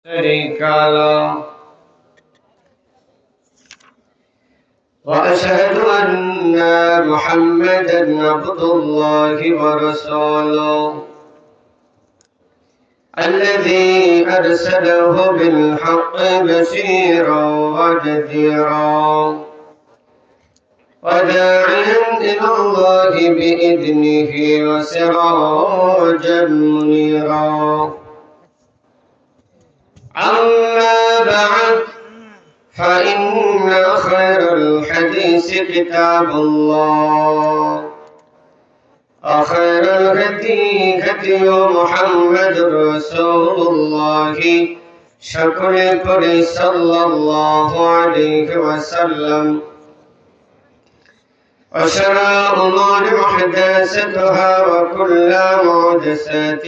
شريك له وأشهد أن محمدا عبد الله ورسوله الذي أرسله بالحق بشيرا ونذيرا وداعيا إلى الله بإذنه وسراجا منيرا. أما بعد فإن خير الحديث كتاب الله وخير الهدي هدي محمد رسول الله شكر صلى الله عليه وسلم. وشر الأمور محدثاتها وكل محدثة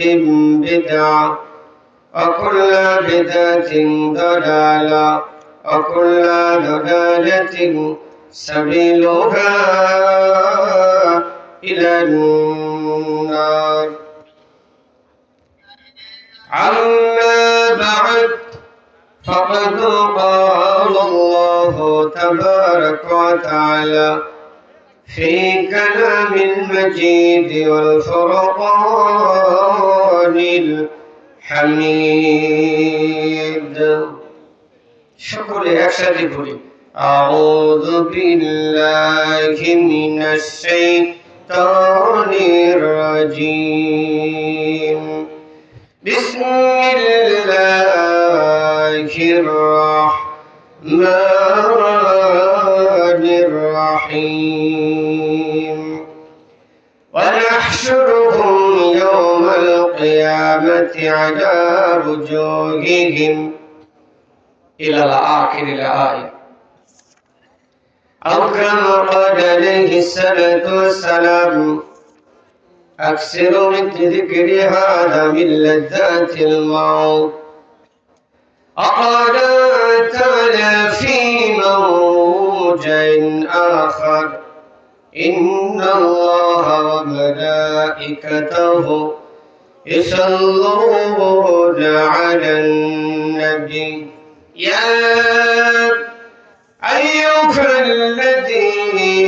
بدعة وكل بدعة ضلالة وكل ضلالة سبيلها إلى النار. أما بعد فقد قال الله تبارك وتعالى في كلام المجيد والفرقان الحميد. সকলে একসাথে পড়ি আউযু বিল্লাহি মিনাশ শাইতানির রাজীম বিসমিল্লাহির রাহমানির রাহিম ونحشرهم يوم القيامة على وجوههم إلى آخر الآية. أو كما قال عليه الصلاة والسلام أكثر من ذكر هذا من لذات الموت. وقال تعالى في موضع آخر إن الله وملائكته يصلون على النبي يا أيها الذين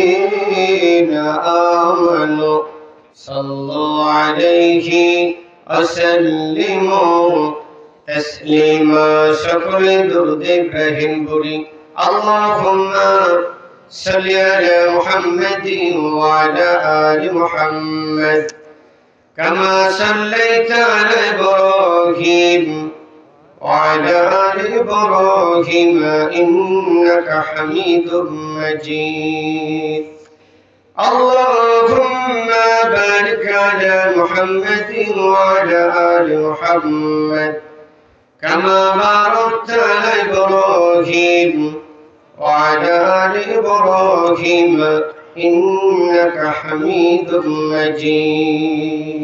آمنوا صلوا عليه وسلموا تسليما. شكر درود إبراهيم بوري اللهم صل على محمد وعلى آل محمد كما صليت على إبراهيم وعلى آل إبراهيم إنك حميد مجيد. اللهم بارك على محمد وعلى آل محمد كما باركت على إبراهيم وعلى آل إبراهيم إنك حميد مجيد.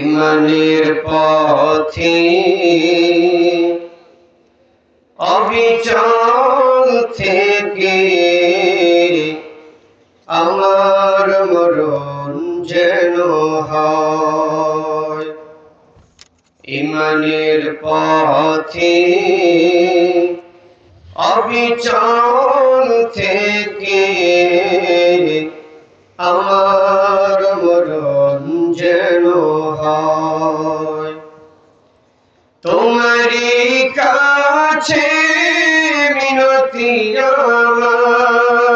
ইমানের পথে অবিচল থেকে আমার মরণ যেন হয়। ইমানের পথে অবিচল থেকে আমার মরণ যেন হয়। তোমারই কাছে মিনতি আমার,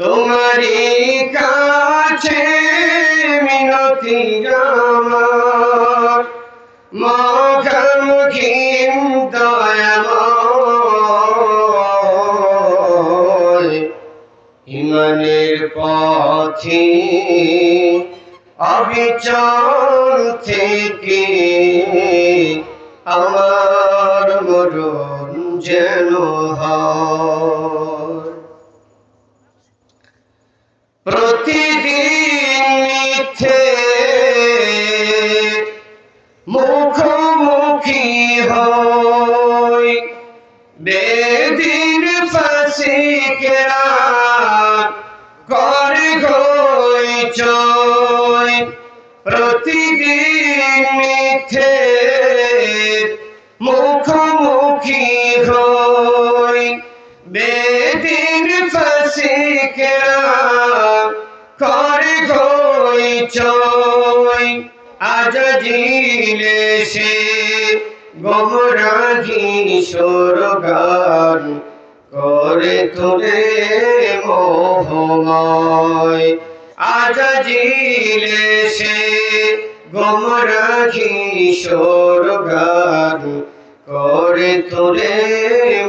তোমারই কাছে মিনতি আমার, মুখামুখি দয়াময়। ইমানের পথে অবিচল থেকে আমার মরণ যেন হয়। প্রতিদিন মিথ্যে মুখোমুখি হই, বেদিন ফাঁসিকেরা করে হইচই। প্রতিদিন মিথ্যে মুখোমুখি হই, বেদিন ফাসিকরা করে হই চই। আজাজিলে সে গোমরাহি সুরগান করে তোলে মোহময়। আজাজিলে সে গোমরাহি সুরগান করে তোলে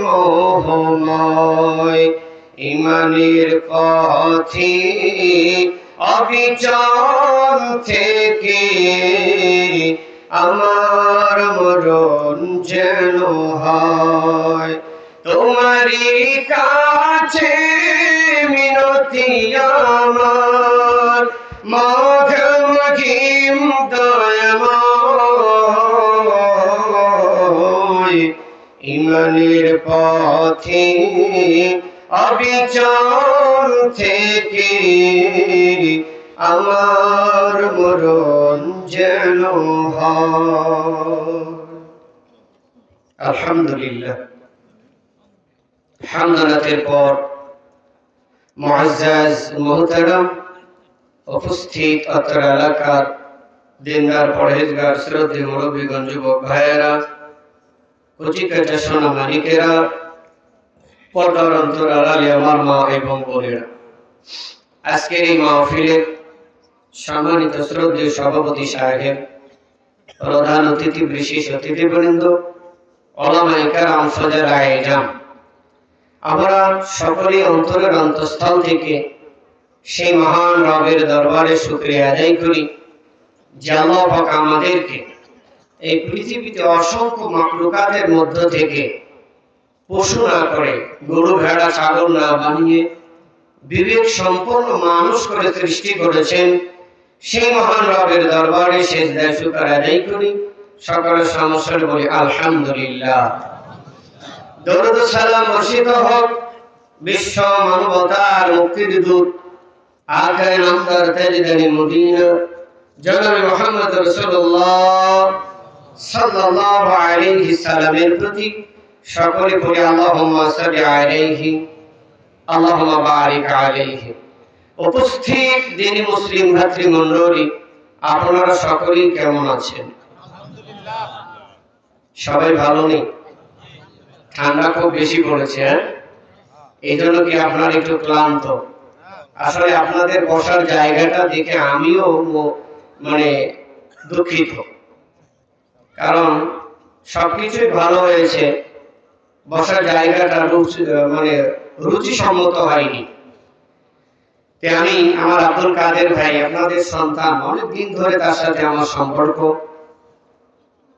মোহময়। ইমানের পথে অবিচল থেকে আমার মরণ যেন হয়। তোমারই কাছে মিনতি আমার, মাঘম দয়াময়। ইমানের পথে অবিচল থেকে আমার মরণ যেন হয়। আলহামদুলিল্লাহ। হামদানাতের পর মুআজ্জাজ মুহতারাম উপস্থিত অত্র এলাকার দিনদার পরহেজগার শ্রদ্ধেয় মুরব্বীগণ, যুবক ভাইয়েরা, কচিকাঁচা সোনা মানিকেরা, পর্দার অন্তরালে আমার মা এবং বোনেরা, আজকের এই মাহফিলের সম্মানিত শ্রদ্ধেয় সভাপতি সাহেব, প্রধান অতিথি, বিশেষ অতিথিবৃন্দ, ওলামায়ে কেরাম, ফুজারায়ে জাম, আমরা সকলেই অন্তরের অন্তঃস্থল থেকে সেই মহান রবের দরবারে শুকরিয়া আদায় করি যে আল্লাহ পাক আমাদেরকে এই পৃথিবীতে অসংখ্য মাখলুকাতের মধ্য থেকে পশু না করে, গরু ভেড়া ছাগল না বানিয়ে বিবেক সম্পন্ন মানুষ করে সৃষ্টি করেছেন। সেই মহান রবের দরবারে সেজদায় শুকর আদায় করি, সকলের সমস্যার বলি আলহামদুলিল্লাহ। দরুদ ও সালাম বর্ষিত হোক বিশ্ব মানবতার মুক্তির দূত আকায়ে নামদার তাজদানি মদিনা জনাব মুহাম্মদ রাসূলুল্লাহ সাল্লাল্লাহু আলাইহি সাল্লামের প্রতি সকলে বলি আল্লাহুম্মা সাল্লি আলাইহি আল্লাহুম্মা বারিক আলাইহি। উপস্থিত দিনী মুসলিম ভাতৃমণ্ডলী, আপনারা সকলেই কেমন আছেন? আলহামদুলিল্লাহ। সবাই ভালো নেই? ঠান্ডা খুব বেশি পড়েছে, এই জন্য কি আপনারা একটু ক্লান্ত? আসলে আপনাদের বসার জায়গাটা দেখে আমিও দুঃখিত, কারণ সবকিছুই ভালো হয়েছে, বসার জায়গাটা রুচিসম্মত হয়নি। আমি আমার আব্দুল কাদের ভাই, আপনাদের সন্তান, অনেকদিন ধরে তার সাথে আমার সম্পর্ক,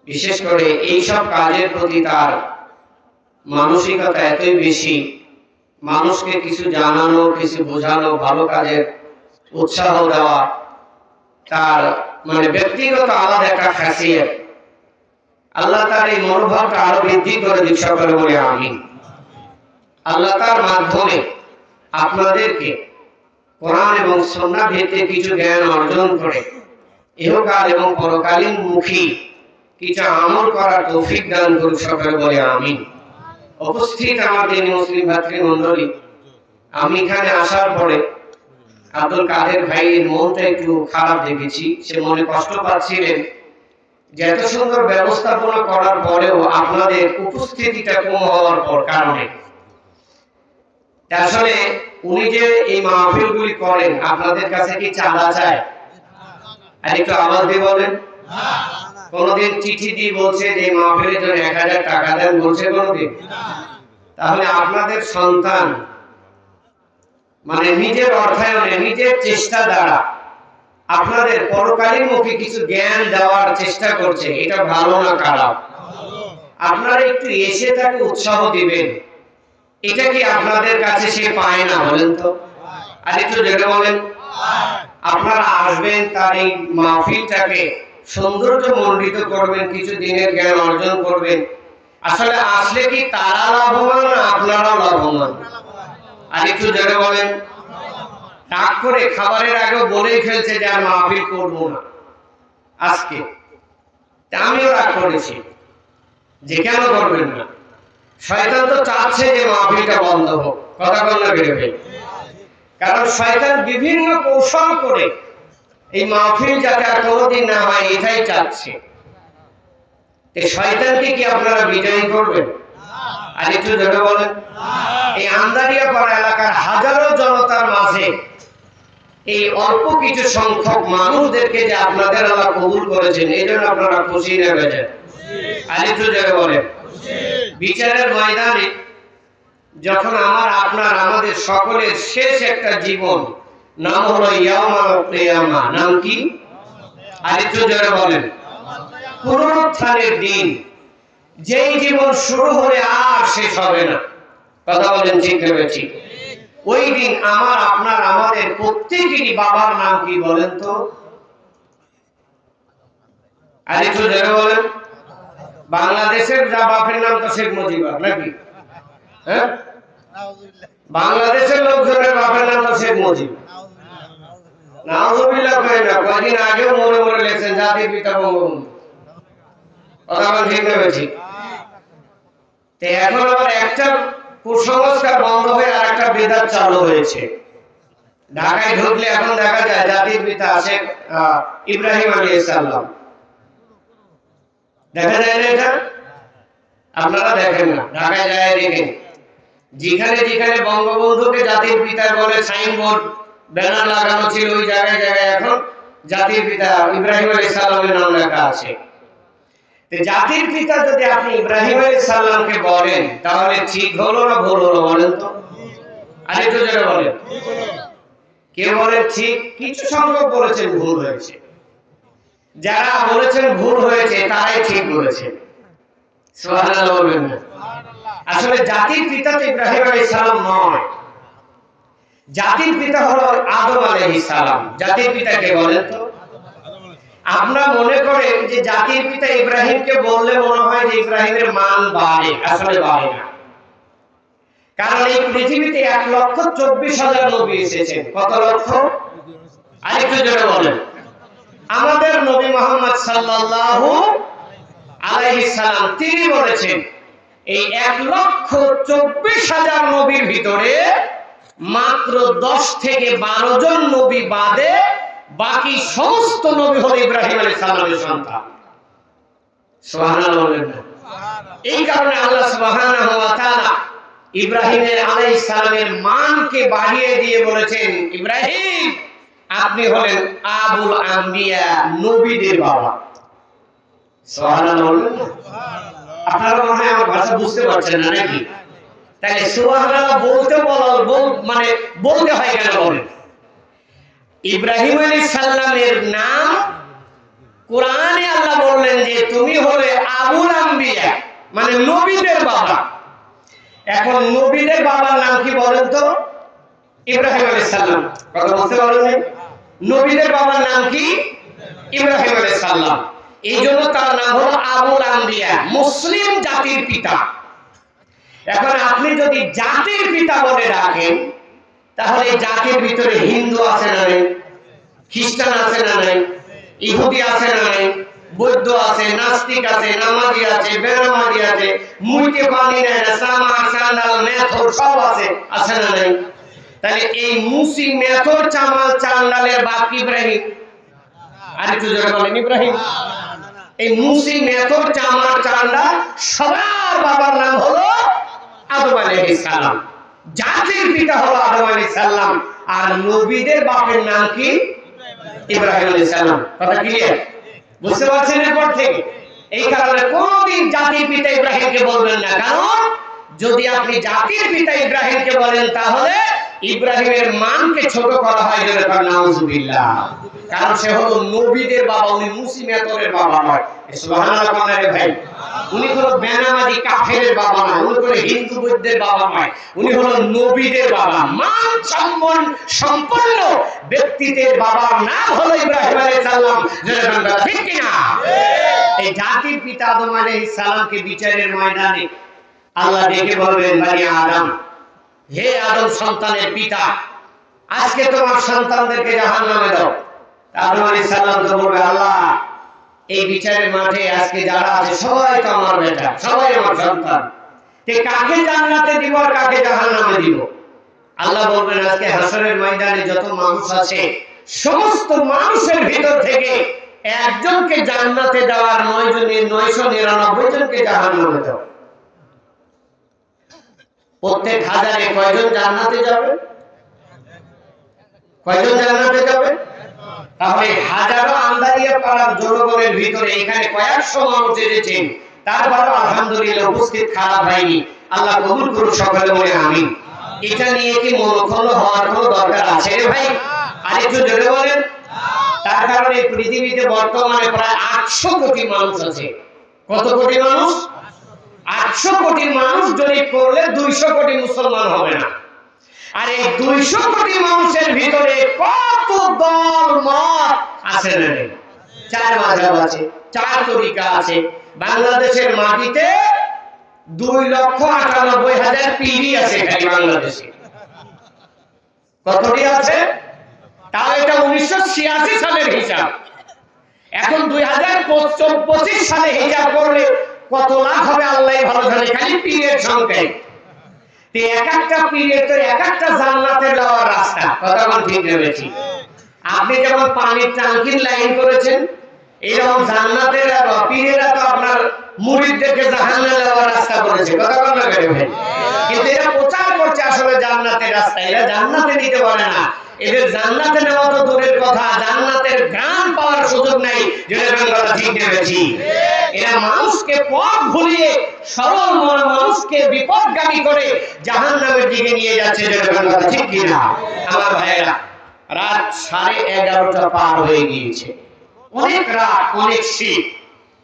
বিশেষ করে এইসব কাজের প্রতি তার মানসিকতা এতই বেশি, মানুষকে কিছু জানানো, কিছু বোঝানো, ভালো কাজের উৎসাহ দেওয়া তার ব্যক্তিগত আলাদা একটা খাসিয়ত। আল্লাহ তার এই মনোভাবটা আরো বৃদ্ধি করে দিক, সকলে বলে আমিন। আল্লাহ তার মাধ্যমে আপনাদেরকে কোরআন এবং সুন্নাহ ভিত্তিক কিছু জ্ঞান অর্জন করে ইহকাল এবং পরকালীন মুখী কিছু আমল করার তৌফিক দান করুন, সকলে বলে আমিন। উপস্থিত আমার দিনী মুসলিম ভাতৃমণ্ডলী, আমি এখানে আসার পরে আব্দুল কাদের ভাইয়ের মনটা একটু খারাপ দেখেছি। সে মনে কষ্ট পাচ্ছিলেন যে এত সুন্দর ব্যবস্থাপনা করার পরেও আপনাদের উপস্থিতিটা কম হওয়ার কারণে। আসলে উনি যে এই মাহফিলগুলি করেন, আপনাদের কাছে কি চাঁদা চায়? আর একটু আওয়াজ দিয়ে বলেন। কোনদিন চিঠি দিয়ে বলছে যে মাহফিলের জন্য 1000 টাকা দেন, বলছে কোনদিন? তাহলে আপনাদের সন্তান নিজের অর্থায়নে, নিজের চেষ্টা দ্বারা আপনাদের পরকালীন মুখে কিছু জ্ঞান দেওয়ার চেষ্টা করছে, এটা ভালো না খারাপ? আপনারা একটু এসে তাকে উৎসাহ দিবেন, এটা কি আপনাদের কাছে সে পায় না? বলেন তো, আর একটু জেনে বলেন। আপনারা আসবেন, তার এই মাহফিলটাকে সৌন্দর্য মণ্ডিত করবেন, কিছু দিনের জ্ঞান অর্জন করবেন। আসলে আসলে কি তারা লাভবান না আপনারা লাভবান? আর একটু জেনে বলেন। টাক করে খাবারের আগে বলেই ফেলছে যে আর মাহফিল করব না আজকে। আমিও রাগ করেছি যে কেন করবেন না, শয়তান তো চাচ্ছে যে মাহফিলটা বন্ধ হোক, কথা বললে বেরোবে। কারণ শয়তান বিভিন্ন কৌশল করে এই মাহফিল যাতে আর কোনোদিন না হয় এটাই চাচ্ছে। শয়তানকে কি আপনারা বিজয়ী করবেন? আর একটু জোরে বলেন। এই আন্দারিয়াপাড়া এলাকার হাজারো জনতার মাঝে এই অল্প কিছু সংখ্যক মানুষদেরকে যে আপনাদের আল্লাহ কবুল করেছেন, এই জন্য আপনারা খুশি না বেজেন? আর একটু জোরে বলেন। বিচারের ময়দানে যখন আমাদের সকলের শেষ একটা জীবন, নাম হলো ইয়াউমুল কিয়ামা। নাম কি? আর একটু জোরে বলেন। পুনরুত্থানের দিন, যেই জীবন শুরু হলে আর শেষ হবে না, কথা বলেন ঠিক না ঠিক? ওই দিন আমাদের প্রত্যেকেরই বাবার নাম কি বলেন তো? আর একটু জোরে বলেন। বাংলাদেশের যা বাপের নাম তো শেখ মুজিবুর, নাকি? হ্যাঁ, বাংলাদেশের লোকজনের বাপের নাম তো শেখ মুজিব। নাউজুবিল্লাহ করে না, কয়েকদিন আগেও মরে মরে লেখছেন জাতির পিতা বঙ্গবন্ধু। কথা বলেন ঠিক না ঠিক? এখন আবার একটা কুসংস্কার বন্ধ হয়ে আর একটা বেদাত চালু হয়েছে। ঢাকায় ঢুকলে এখন দেখা যায় জাতির পিতা শেখ ইব্রাহিম আলাইহিস সালাম। দেখা যায় না এটা? আপনারা দেখেন না, ঢাকায় যায় দেখেন। যেখানে যেখানে বঙ্গবন্ধুকে জাতির পিতা বলে সাইনবোর্ড ব্যানার লাগানো ছিল, ওই জায়গায় জায়গায় এখন জাতির পিতা ইব্রাহিম আলাইহিস সালামের নাম লেখা আছে। জাতির পিতা যদি আপনি ইব্রাহিম আলাইহিস সালামকে বলেন তাহলে ঠিক হলো না ভুল হলো বলেন তো? আরেকটু জোরে বলেন। কে বলে ঠিক? কিছু সংখ্যক বলেছেন ভুল হয়েছে। যারা বলেছেন ভুল হয়েছে তারাই ঠিক বলেছেন। সুবহানাল্লাহ বলবেন না? আসলে জাতির পিতা তো ইব্রাহিম আলাইহিস সালাম নয়, জাতির পিতা হলো আদম আলাইহিস সালাম। জাতির পিতা কে বলেন তো? আমরা মনে করেন যে জাতির পিতা ইব্রাহিমকে বললে মনে হয় যে ইব্রাহিমের মান বাড়ে, আসলে বাড়ে না। কারণ এই পৃথিবীতে 1,24,000 নবী এসেছেন। কত লক্ষ? আরেকটু জোরে বলেন। আমাদের নবী মুহাম্মদ সাল্লাল্লাহু আলাইহিস সালাম তিনি বলেছেন এই 1,24,000 নবীর ভিতরে মাত্র 10 থেকে 12 জন নবী বাদে বাকি সমস্ত নবী হলো ইব্রাহিম আলাইহিস সালামের সন্তান। সুবহানাল্লাহ বলেন না? এই কারণে আল্লাহ সুবহানাহু ওয়া তাআলা ইব্রাহিম আলাইহিস সালামের মানকে বাড়িয়ে দিয়ে বলেছেন, ইব্রাহিম আপনি হলেন আবুল আম্বিয়া, নবীদের বাবা। সুবহানাল্লাহ বলেন না? আপনারা মনে হয় আমার ভাষা বুঝতে পারছেন না নাকি? তাই সুবহানাল্লাহ বলতে হয় কেন বলেন? ইব্রাহিম আলাইহিস সালামের নাম কোরআনে আল্লাহ বললেন যে তুমি হলে আবুল আম্বিয়া, মানে নবীদের বাবা। এখন নবীদের বাবার নাম কি বলেন তো? ইব্রাহিম আলাইহিস সালাম। কথা বুঝতে পারলেন? নবীদের বাবার নাম কি? ইব্রাহিম আলাইহিস সালাম। এইজন্য তার নাম হলো আবুল আম্বিয়া, মুসলিম জাতির পিতা। এখন আপনি যদি জাতির পিতা বলে ডাকেন তাহলে জাতির ভিতরে হিন্দু আছে না নাই? খ্রিস্টান আছে না নাই? ইহুদি আছে না নাই? বৌদ্ধ আছে, নাস্তিক আছে, নামাজি আছে, বেনামাজি আছে, মুইতে পানি নেয় না, সামা সান্ডাল মেথর সব আছে, আছে না নাই? তাহলে এই মুসি মেথর চামাল চান্ডালের বাপ ইব্রাহিম। আরেকটু জোরে বলেন ইব্রাহিম। এই মুসি মেথর চামাল চান্ডাল সবার বাবার নাম হলো আদম আলাইহিস সালাম। জাতির পিতা হলো আদম আলাইহিস সালাম, আর নবীদের বাপের নাম কি? ইব্রাহিম আলাইহিস সালাম। কথা ক্লিয়ার? বুঝতে পারছেন এরপর থেকে? এই কারণে কোনদিন জাতির পিতা ইব্রাহিমকে বলবেন না, কারণ যদি আপনি জাতির পিতা ইব্রাহিমকে বলেন তাহলে ইব্রাহিমের মানকে ছোট করা হয়। নাউজুবিল্লাহ। কারণ সে হলো নবীদের বাবা, উনি মুসলিমের বাবা নয়। সুবহানাল্লাহ রে ভাই। উনি হলো বেনামাজি কাফেরের বাবা নয়, উনি হলো হিন্দু বৌদ্ধের বাবা নয়, উনি হলো নবীদের বাবা। মান সম্মান সম্পন্ন ব্যক্তিদের বাবার নাম হলো ইব্রাহিম আলাইহিস সালাম। ঠিক কি না? এই জাতির পিতা আদম আলাইহিস সালামকে বিচারের ময়দানে আল্লাহ ডেকে বলবেন, বনি আদম, হে আদম সন্তানের পিতা, আজকে তোমার সন্তানদেরকে জাহান্নামে দাও। আদম আলাইহিস সালাম তো বলবে, আল্লাহ এই বিচারের মাঠে আজকে যারা আছে সবাই তো আমার বেটা, সবাই আমার সন্তান, তে কাকে জান্নাতে দিব আর কাকে জাহান্নামে দিব? আল্লাহ বলবেন, আজকে হাসরের ময়দানে যত মানুষ আছে সমস্ত মানুষের ভিতর থেকে একজনকে জান্নাতে দেওয়ার 999 জনকে জাহান্নামে দাও। প্রত্যেক হাজারে কয়জন জান্নাতে যাবে? কয়জন জান্নাতে যাবে? তাহলে হাজারো আন্দারিয়া পাড়ার জনগণের ভিতরে এখানে কয়েকশো মানুষ এসেছেন, তারপরও আলহামদুলিল্লাহ উপস্থিত খারাপ হয়নি। আল্লাহ কবুল করুন, সকলে বলে আমিন। এটা নিয়ে কি মনক্ষুণ্ণ হওয়ার কোনো দরকার আছে রে ভাই? আরেকটু জোরে বলেন। তার কারণে পৃথিবীতে বর্তমানে প্রায় 800 কোটি মানুষ আছে। কত কোটি মানুষ? 800 কোটি মানুষ জরিপ করলে 200 কোটি মুসলমান হবে না। আর এই 200 কোটি মানুষের ভিতরে কত দল মত আছে না? 4 মাযহাব আছে, 4 তরিকা আছে। বাংলাদেশের মাটিতে 2,98,000 পীরই আছে খালি বাংলাদেশে। কতটি আছে? তাও এটা 1986 সালের হিসাব। এখন 2025 সালে হিসাব করলে কত লাখ হবে আল্লাহ ভালো জানে, খালি পীরের সংখ্যায়। তে এক একটা পীরের তো এক একটা জান্নাতে যাওয়ার রাস্তা। কথা বল ঠিক নেবেছি। আপনি যেমন পানির ট্যাঙ্কির লাইন করেছেন, এরকম জান্নাতের পীরেরা তো আপনার মুরিদদেরকে জাহান্নামে যাওয়ার রাস্তা করেছে। কথা বল না কেন ভাই? কিন্তু এরা প্রচার করছে আসলে জান্নাতের রাস্তা, এরা জান্নাতে নিতে পারে না। এদের জান্নাতে নেওয়া তো দূরের কথা, জান্নাতের ঘ্রাণ পাওয়ার সুযোগ নাই। যেটা কথা ঠিক নেবেছি। এরা মানুষকে পথ ভুলিয়ে সরল মানুষকে বিপদগামী করে জাহান্নামের দিকে নিয়ে যাচ্ছে। যেটা কথা ঠিক কিনা আমার ভাইয়েরা? রাত 11:30 পার হয়ে গিয়েছে, অনেক রাত, অনেক শীত।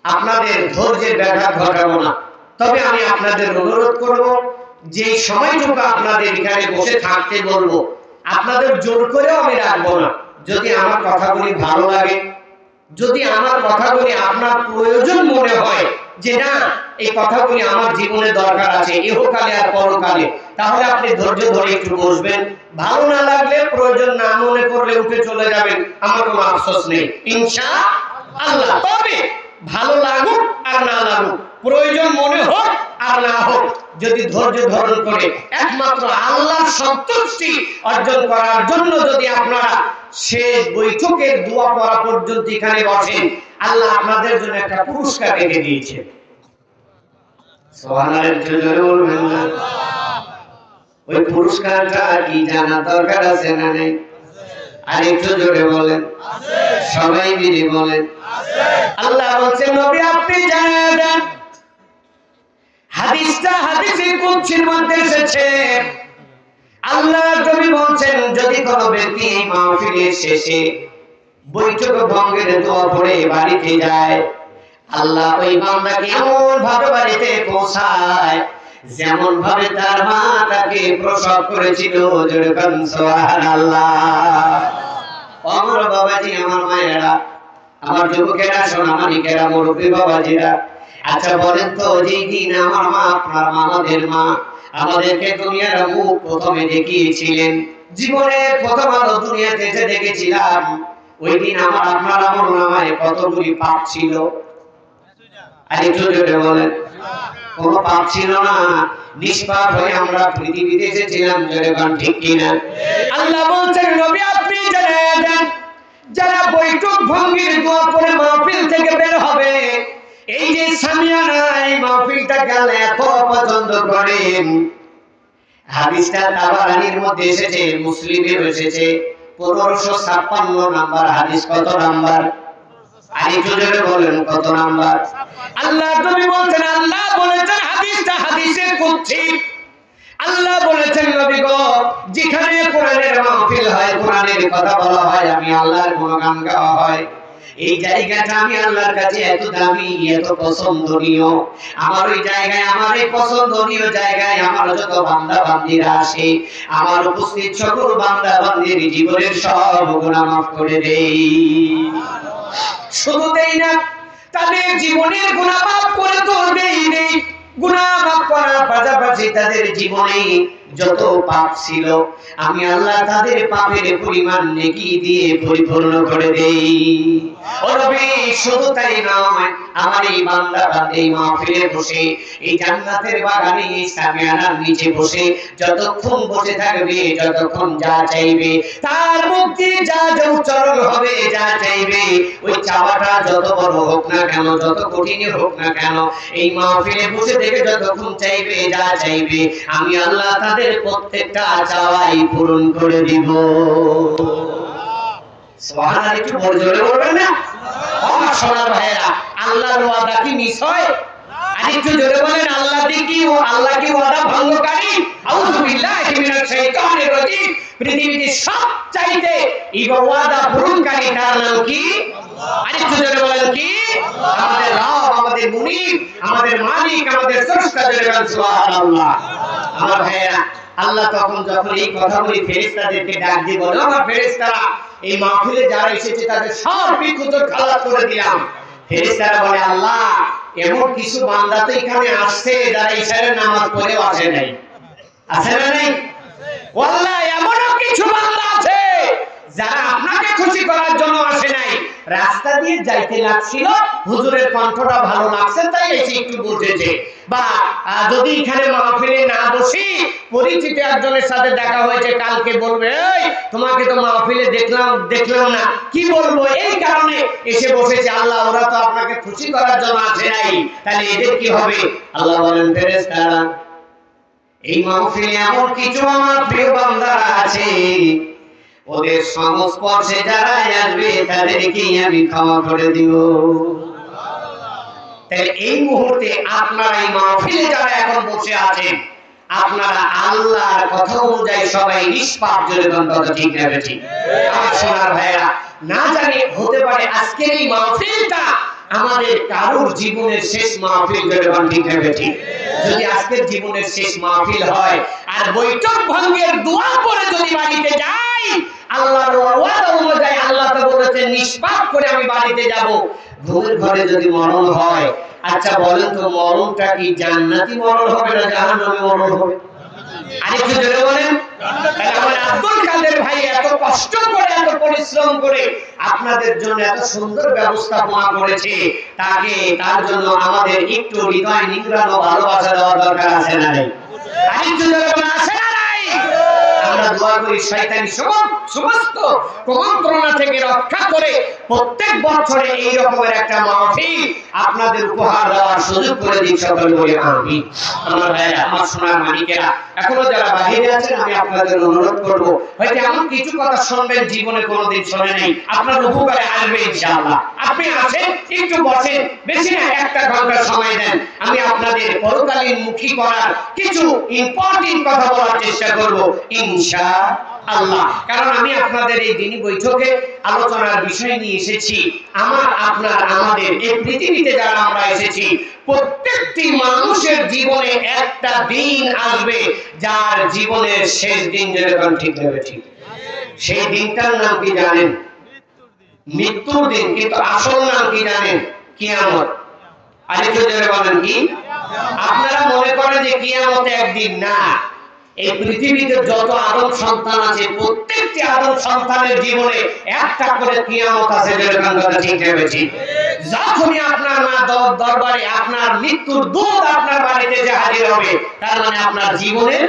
আপনাদের ধৈর্যের ব্যাঘাত ঘটাবো না, তবে আমি আপনাদের অনুরোধ করব, যে সময়টুকু আপনাদের এখানে বসে থাকতে বলবো, আপনাদের জোর করেও আমি রাখবো না। যদি আমার কথাগুলি ভালো লাগে, যদি আমার কথাগুলি আপনার প্রয়োজন মনে হয় যে না এই কথাগুলি আমার জীবনে দরকার আছে ইহকালে আর পরকালে, তাহলে আপনি ধৈর্য ধরে একটু বসবেন। ভালো না লাগলে, প্রয়োজন না মনে করলে উঠে চলে যাবেন, আমার কোনো আফসোস নেই ইনশাআল্লাহ। তবে ভালো লাগুক আর না লাগুক, প্রয়োজন মনে হোক আর না হোক, যদি ধৈর্য ধারণ করে একমাত্র আল্লাহর সন্তুষ্টি অর্জন করার জন্য যদি আপনারা শেষ বৈঠকের দোয়া করা পর্যন্ত এখানে বসেন, আল্লাহ আপনাদের জন্য একটা পুরস্কার রেখে দিয়েছেন। সুবহানাল্লাহ। ওই পুরস্কারটা কি জানা দরকার আছে না নেই? আরেকটু জোরে বলেন, সবাই মিলে বলেন। আল্লাহ বলছেন, নবী আপনি জানিয়ে দেন। হাদিসটা হাদিসে কুদসির মধ্যে এসেছে। আল্লাহ নবী বলছেন, যদি কোনো ব্যক্তি এই মাহফিলের শেষে বৈঠক ভঙ্গের দোয়া পড়ে বাড়িতে যায়, আল্লাহ ওই বান্দাকে এমন ভাবে বাড়িতে পৌঁছায় যেমন ভাবে তার মা তাকে প্রসব করেছিল। যেরকম সুবহানাল্লাহ। আমার বাবাজি, আমার মায়েরা, আমার যুবকেরা, সোনামানিকেরা, মুরব্বী বাবাজিরা, আচ্ছা বলেন তো, যেই দিন আমার মা, আপনার মা, আমাদের মা আমাদেরকে দুনিয়ার মুখ প্রথমে দেখিয়েছিলেন, জীবনের প্রথম আলো দুনিয়াতে যে দেখেছিলাম, ওই দিন আমার আপনার আমলনামায় কতগুলি পাপ ছিল? আরেকটু জোরে বলেন। কোনো পাপ ছিল না, নিষ্পাপ হয়ে আমরা পৃথিবীতে এসেছিলাম। যেরকম ঠিক কিনা? আল্লাহ বলছেন, নবী আপনি জানিয়ে দেন, যারা বৈঠক ভঙ্গির দোয়া পড়ে মাহফিল থেকে বের হবে, এই যে সামিয়ানায় মাহফিলটা গেলে এত পছন্দ করেন। হাদিসটা তাবারানির মধ্যে এসেছে, মুসলিমের এসেছে 1556 নাম্বার হাদিস। কত নাম্বার? আরেকটু জোরে বলেন, কত নাম্বার? আল্লাহ নবী বলছেন, আল্লাহ বলেছেন, হাদিসটা হাদিসে কুদসি। আল্লাহ বলেছেন, নবী গো, যেখানে কোরআনের মাহফিল হয়, কোরআনের কথা বলা হয়, আমি আল্লাহর গুণগান গাওয়া হয়, এই জায়গাটা আমি আল্লাহর কাছে এত দামি, এত পছন্দনীয়। আমার ওই জায়গায়, আমার এই পছন্দনীয় জায়গায় আমার যত বান্দা বান্দীরা আসে, আমার উপস্থিত সকল বান্দা বান্দীর জীবনের সব গুনাহ মাফ করে দেই। শুধু দেই না, তাদের জীবনের গুনাহ মাফ করে তো দেই। গুনাহ মাফ করার পাশাপাশি তাদের জীবনে যত পাপ ছিল আমি আল্লাহ তাদের পাপের পরিমাণ নেকি দিয়ে পরিপূর্ণ করে দেই। ও নবী, শুধু তাই নয়, আমার এই বান্দারা এই মাহফিলে বসে এই জান্নাতের বাগানে এই সামিয়ানার নিচে বসে যতক্ষণ বসে থাকবে, যতক্ষণ যা চাইবে তার মুখ দিয়ে যা যা উচ্চারণ হবে, যা চাইবে ওই চাওয়াটা যত বড় হোক না কেন, যত কঠিন হোক না কেন, এই মাহফিলে বসে থেকে যতক্ষণ চাইবে, যা চাইবে আমি আল্লাহ তাদের প্রত্যেকটা চাওয়াই পূরণ করে দিব। সুবহানাল্লাহ, একটু বড় জোরে বলবেন না? আমার সোনার ভাইয়েরা, আল্লাহর ওয়াদা কি মিস হয়? আর একটু জোরে বলেন, আল্লাহ কি আল্লাহ কি ওয়াদা ভঙ্গকারী? আউযু বিল্লাহি মিনাশ শাইতানির রাজীম। পৃথিবীতে সবচাইতে ওয়াদা পূরণকারী তার নাম কি? আর একটু জোরে বলেন কি? আমাদের রব, আমাদের মুনিব, আমাদের মালিক, আমাদের স্রষ্টা। জোরে বলেন সুবহানাল্লাহ। আমার ভাইয়েরা, আল্লাহ তখন যখন এই কথাগুলি ফেরেশতাদেরকে ডাক দিয়ে বলে, আমার ফেরেশতারা এই মাহফিলে যারা এসেছে তাদের সব বিকুজর খালাস করে দিলাম। ফেরেশতারা বলে, আল্লাহ এমন কিছু বান্দা তো এখানে আসছে যারা ইশারের নামাজ পড়েও আসে নাই। আছে না নাই? ওয়াল্লাহ এমনও কিছু বান্দা আছে যারা আপনাকে খুশি করার জন্য আসে নাই, রাস্তা দিয়ে যাইতে লাগছিল, হুজুরের কণ্ঠটা ভালো লাগছে তাই এসে একটু বসেছে। বা যদি এখানে মাহফিলে না বসি, পরিচিত একজনের সাথে দেখা হয়েছে, কালকে বলবে, এই তোমাকে তো মাহফিলে দেখলাম না, কি বলবো, এই কারণে এসে বসেছে। আল্লাহ ওরা তো আপনাকে খুশি করার জন্য আসে নাই, তাহলে এদের কি হবে? আল্লাহ বলেন, ফেরেশতারা এই মাহফিলে এমন কিছু আমার প্রিয় বান্দারা আছে, ওদের সংস্পর্শে যারা আসবে তাদেরকে আমি ক্ষমা করে দিব। তাহলে এই মুহূর্তে আপনারা এই মাহফিলে যারা এখন বসে আছেন, আপনারা আল্লাহর কথা অনুযায়ী সবাই নিষ্পাপ। জোরে কথা ঠিক না ঠিক? আমার সোনার ভাইরা, না জানি হতে পারে আজকের এই মাহফিলটা আমাদের কারোর জীবনের শেষ মাহফিল। জোরে ঠিক না ঠিক? যদি আজকের জীবনের শেষ মাহফিল হয় আর বৈঠক ভঙ্গের দোয়া পড়ে যদি বাড়িতে যাই, আল্লাহর ওয়াদা অনুযায়ী আল্লাহ তো বলেছেন নিষ্পাপ করে আমি বাড়িতে যাব। ঘুমের ঘরে যদি মরণ হয়, আচ্ছা বলেন তো মরণটা কি জান্নাতি মরণ হবে না জাহান্নামী মরণ হবে? আরেকটু জোরে বলেন। আমার আব্দুল কাদের ভাই এত কষ্ট করে, এত পরিশ্রম করে আপনাদের জন্য এত সুন্দর ব্যবস্থাপনা করেছে, তার জন্য আমাদের একটু হৃদয় নিংড়ানো ভালোবাসা দেওয়া দরকার আছে না নাই? আরেকটু জোরে বলেন, আছে না নাই? আমরা দোয়া করি শয়তানি সমস্ত কুমন্ত্রণা থেকে রক্ষা করে প্রত্যেক বছরে এই রকমের একটা মাহফিল আপনাদের উপহার দেওয়ার সুযোগ করে দিন। সকলে বলি আমিন। আমার ভাইরা, আমার সোনার মানিকেরা, এখনো যারা বাইরে আছেন আমি আপনাদের অনুরোধ করব, হয়তো এমন কিছু কথা শুনবেন জীবনে কোনোদিন শুনে নেই, আপনার উপকারে আসবে ইনশাআল্লাহ। আপনি আছেন, একটু বসেন, বেশি না 1 ঘন্টা সময় দেন, আমি আপনাদের পরকালীন মুখী করার কিছু ইম্পর্টেন্ট কথা বলার চেষ্টা করব ইনশাআল্লাহ। কারণ আমি আপনাদের এই দিনই বৈঠকে আলোচনার বিষয় নিয়ে এসেছি, আমাদের এই পৃথিবীতে যারা আমরা এসেছি, প্রত্যেকটি মানুষের জীবনে একটা দিন আসবে যার জীবনের শেষ দিন। যেরকম ঠিক হবে ঠিক, সেই দিনটার নাম কি জানেন? মৃত্যুর দিন। কিন্তু আসল নাম কি জানেন? কিয়ামত। আরেকটু জোরে বলেন কি? আপনারা মনে করেন যে কিয়ামত একদিন না, এই পৃথিবীতে যত আদম সন্তান আছে প্রত্যেকটি আদম সন্তানের জীবনে একটা করে কিয়ামত আছে। যেরকম কথা ঠিক হবে ঠিক। যখনই আপনার মা দরবারে আপনার মৃত্যুর দূত আপনার বাড়িতে যে হাজির হবে, তার মানে আপনার জীবনের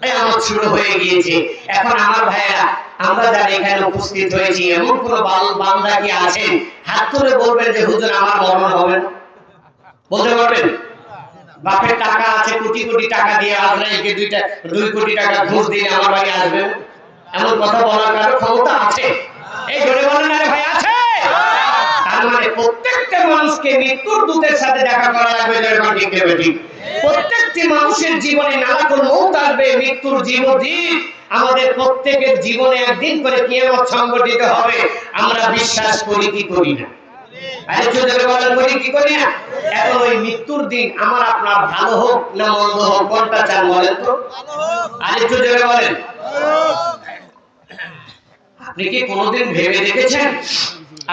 কিয়ামত শুরু হয়ে গিয়েছে। এখন আমার ভাইয়েরা, আমরা যারা এখানে উপস্থিত হয়েছি, এমন কোন বান্দা কি আছেন হাত তুলে বলবেন যে হুজুর আমার মরণ হবে না? বলতে পারবেন? বাপের টাকা আছে, কোটি কোটি টাকা দিয়ে আজরাইলকে 2 কোটি টাকা ঘুষ দিলে আমার বাড়ি আসবে, এমন কথা বলার কারো ক্ষমতা আছে? এই জোরে বলেন আরে ভাই, আছে? তার মানে প্রত্যেকটা মানুষকে মৃত্যুর দূতের সাথে দেখা করা লাগবে। যেরকম ঠিক হবে ঠিক। প্রত্যেকটি মানুষের জীবনে নালাকুল মউত আসবে, মৃত্যুর জীবদিন। আমাদের প্রত্যেকের জীবনে একদিন করে কিয়ামত সংঘটিত হবে। আমরা বিশ্বাস করি কি করি না? আরেকটু জোরে বলেন, করি কি করি না? এখন ওই মৃত্যুর দিন আমার আপনার ভালো হোক না মন্দ হোক, কোনটা চান বলেন তো? আরেকটু জোরে বলেন। আপনি কি কোনোদিন ভেবে দেখেছেন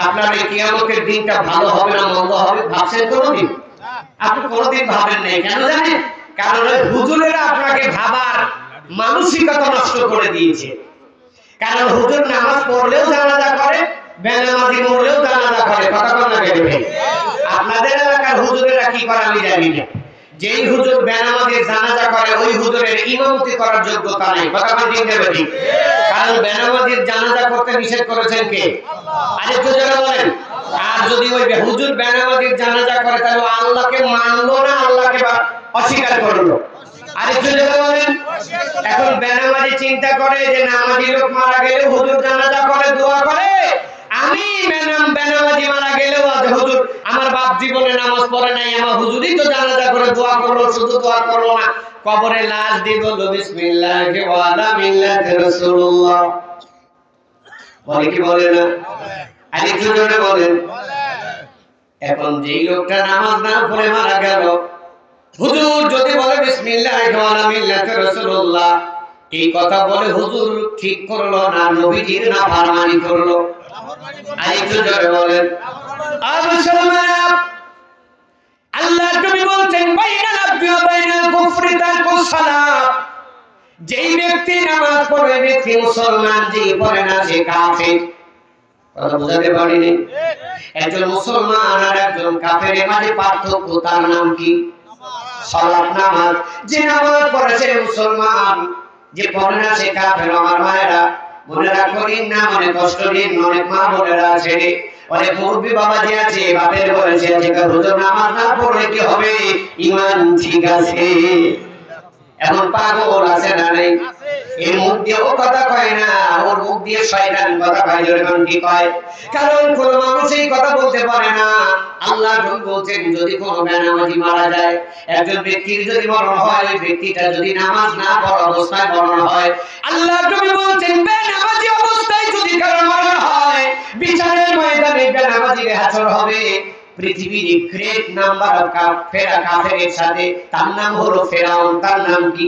আপনার এই কিয়ামতের দিনটা ভালো হবে না মন্দ হবে? ভাবছেন কোনোদিন? আপনি কোনোদিন ভাবেন নাই, কেন জানেন? কারণ ওই হুজুরেরা আপনাকে ভাবার মানসিকতা নষ্ট করে দিয়েছে। কারণ হুজুর নামাজ পড়লেও জানাজা করে, বেনামাজি মরলেও জানাজা করে। কথা বল না কেন ভাই? আপনাদের এলাকার হুজুরেরা কি করে আমি জানি না। যেই হুজুর বেনামাজির জানাজা করে ওই হুজুরের ইমামতি করার যোগ্যতা নাই। কথা বল ঠিক না ঠিক? কারণ বেনামাজির জানাজা করতে নিষেধ করেছেন কে? আরেকটু জোরে বলেন। আর যদি ওই হুজুর বেনামাজির জানাজা করে তাহলে আল্লাহকে মানলো না, আল্লাহকে অস্বীকার করলো। আরেকটু জোরে বলেন। এখন বেনামাজি চিন্তা করে যে নামাজি লোক মারা গেলে হুজুর জানাজা করে, দোয়া করে, আমি বেনামাজি মারা গেলেও আজ হুজুর আমার বাপ জীবনে নামাজ পড়ে নাই, আমার হুজুরই তো জানাজা করে দোয়া করলো, শুধু দোয়া করলো না, কবরে লাশ দিয়ে বলল বিসমিল্লাহি ওয়া আলা মিল্লাতি রাসূলুল্লাহ। বলে কি বলে না? আরেকটু জোরে বলেন। এখন যেই লোকটা নামাজ না পড়ে মারা গেল, হুজুর যদি বলে বিসমিল্লাহি ওয়া আলা মিল্লাতি রাসূলুল্লাহ, এই কথা বলে হুজুর ঠিক করলো না নবীজির নাফরমানি করলো? আরেকটু জোরে বলেন। আল্লাহ নবী বলছেন বাইনাল আবদি ওয়া বাইনাল কুফরি তারকুস সালাত। যেই ব্যক্তি নামাজ পড়ে ব্যক্তি মুসলমান, যে পড়ে না সে কাফের। কথা বুঝাতে পারিনি? একজন মুসলমান আর একজন কাফেরের মাঝে পার্থক্য, তার নাম কি? সালাত, নামাজ। যে নামাজ পড়ে সে মুসলমান, যে পড়ে না সে কাফের। আমার মায়েরা মনে রাখেন না, মনে কষ্ট দিন। অনেক মা বোনেরা আছে, অনেক মুরব্বী বাবাজি আছে, বাপের বয়সে আছে, হুজুর নামাজ না পড়লে কি হবে? ঈমান ঠিক আছে। এখন পাগল আছে না নাই? এর মুখ দিয়ে ও কথা কয় না, ওর মুখ দিয়ে শয়তান কথা কয়। যখন কি কয়? কারণ কোন মানুষ এই কথা বলতে পারে না। আল্লাহ বলছেন যদি কোন বেনামাজি মারা যায়, একজন ব্যক্তির যদি মরণ হয়, ওই ব্যক্তিটা যদি নামাজ না পড়া অবস্থায় মরণ হয়, আল্লাহ নবী বলছেন বেনামাজি অবস্থায় যদি কারো মরণ হয়, বিচারের ময়দানে বেনামাজির হাসর হবে। পৃথিবীর গ্রেট নাম্বার অফ কাফেরের সাথে, তার নাম হলো ফেরাউন। তার নাম কি?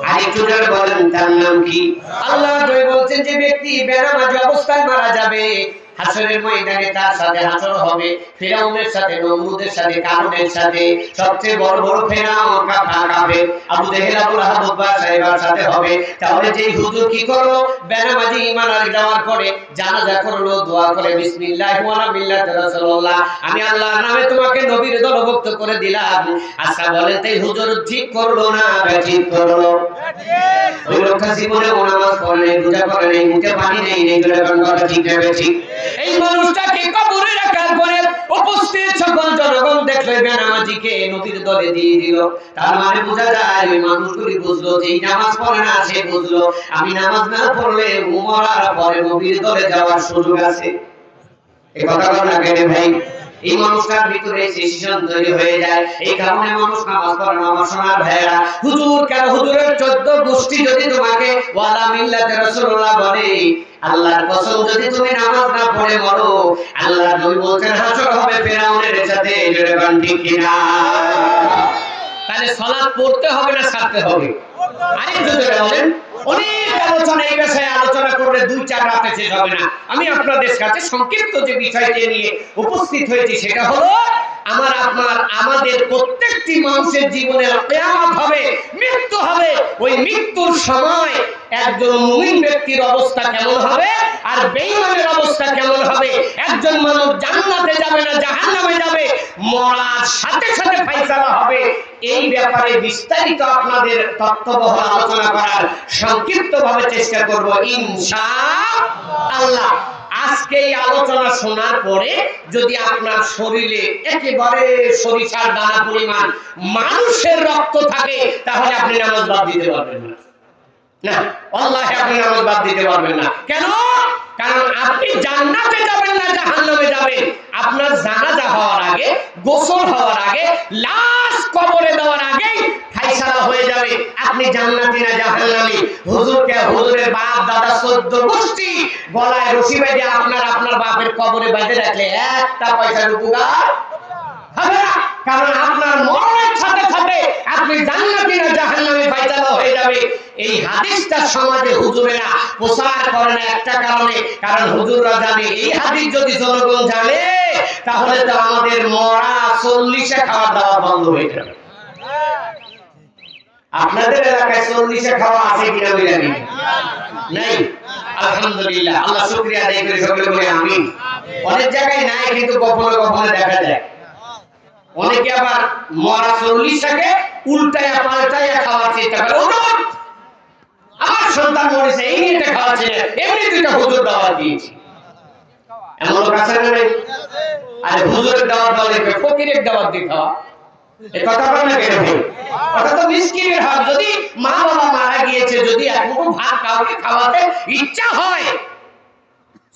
আরেকটু জোরে বলেন, তার নাম কি? আল্লাহ নবী বলছেন যে ব্যক্তি বেনামাজি অবস্থায় মারা যাবে, হাসরের ময়দানে তার সাথে হাসর হবে ফেরাউনের সাথে, নমরুদের সাথে, কারুনের সাথে। সবচেয়ে বড় বড় ফেরাউন কাফের, আবু জেহেল, আবু লাহাব, উতবা সাহেবের সাথে হবে। তাহলে যেই হুজুর কি করলো? বেনামাজি ঈমান আনয়ন দেওয়ার পরে জানাজা করলো, দোয়া করে বিসমিল্লাহি ওয়া আলা মিল্লাতি রাসূলুল্লাহ, আমি আল্লাহর নামে তোমাকে নবীর দলভুক্ত করে দিলাম। আচ্ছা বলেন তো এই হুজুর ঠিক করলো না ঠিক করলো? ওই লোকটা জীবনে নামাজ পড়ে নাই, রোজা করে নাই, মুখে পানি নেই, কথা ঠিক না ঠিক? এই মানুষটাকে কবরে রাখার পরে উপস্থিত সকল জনগণ দেখলো বেনামাজিকে নবীর দলে দিয়ে দিল। তার মানে বোঝা যায় ওই মানুষগুলি বুঝলো যে এই নামাজ পড়ে না, সে বুঝলো আমি নামাজ না পড়লে মরার পরে নবীর দলে যাওয়ার সুযোগ আছে। এই কথা বল না কেন ভাই? এই মানুষটার ভিতরে ডিসিশন তৈরি হয়ে যায়। এই কারণে মানুষ নামাজ পড়ে না। আমার সোনার ভাইরা, হুজুর কেন? হুজুরের 14 গোষ্ঠী যদি তোমাকে ওয়ালা মিল্লাতে রাসূলুল্লাহ বলে, আল্লাহর কসম যদি তুমি নামাজ না পড়ে মরো, আল্লাহ নবী বলেন হাসর হবে ফেরাউনের সাথে। জোরে বলেন ঠিক কি না? তাহলে সালাত পড়তে হবে না ছাড়তে হবে? আরেকটু জোরে বলেন। অনেক আলোচনা এই বিষয়ে আলোচনা করলে 2-4 রাতে শেষ হবে না। আমি আপনাদের কাছে সংক্ষিপ্ত যে বিষয়টি নিয়ে উপস্থিত হয়েছি সেটা হলো আমাদের প্রত্যেকটি মানুষের জীবনে কিয়ামত হবে, মৃত্যু হবে। ওই মৃত্যুর সময় একজন মুমিন ব্যক্তির অবস্থা কেমন হবে আর বেঈমানের অবস্থা কেমন হবে, একজন মানুষ জান্নাতে যাবে না জাহান্নামে যাবে, মরার সাথে সাথে ফয়সালা হবে। এই ব্যাপারে বিস্তারিত আপনাদের তত্ত্ববহ আলোচনা করার সংক্ষিপ্তভাবে চেষ্টা করব ইনশাআল্লাহ। আজকে এই আলোচনা শোনার পরে যদি আপনার শরীরে একেবারে সরিষার দানা পরিমাণ মানুষের রক্ত থাকে, তাহলে আপনি নামাজ বাদ দিতে পারবেন না। না, আল্লাহে আপনি নামাজ বাদ দিতে পারবেন না। কেন? কারণ আপনি জান্নাতে যাবেন না জাহান্নামে যাবেন। আপনার জানাজা হওয়ার আগে, গোসল হওয়ার আগে, লাশ কবরে দেওয়ার আগেই ফয়সালা হয়ে যাবে আপনি জান্নাতি না জাহান্নামী। হুজুরের বাপ দাদা 14 গোষ্ঠী গলায় রশি বেঁধে আপনার বাপের কবরে বেঁধে রাখলে একটা পয়সার উপকার হবে না। কারণ আপনার মরণের সাথে সাথে আপনি জান্নাতি না জাহান্নামী ফয়সালা হয়ে যাবে। এই হাদিসটা সমাজে হুজুরেরা প্রচার করে না একটা কারণে, কারণ হুজুররা জানে এই হাদিস যদি জনগণ জানে তাহলে তো আমাদের মরা 40-এ খাওয়া দাওয়া বন্ধ হয়ে যাবে। আপনাদের এলাকায় 40-এ খাওয়া আছে কিনা জানি নাই? আলহামদুলিল্লাহ, আল্লাহ শুকরিয়া আদায় করে সকলে বলে আমিন। অনেক জায়গায় নাই, কিন্তু কখনো কখনো দেখা যায়। অনেকে আবার মরা 40-টাকে উল্টায়া পাল্টায়া খাওয়ার চেষ্টা করে। আমার সন্তান মরেছে, এই নিয়ে এটা খাওয়াচ্ছে, এমনি দুইটা হুজুর দাওয়াত দিয়েছি। এমন লোক আছে না? আরে হুজুরের দাওয়াত দাও, ফকিরের দাওয়াত দিয়ে খাওয়া, এই কথা বলে না কেন ভাই? কথা তো মিসকিনের হক। যদি মা বাবা মারা গিয়েছে, যদি এক মুঠো ভাত কাউকে খাওয়াতে ইচ্ছা হয়,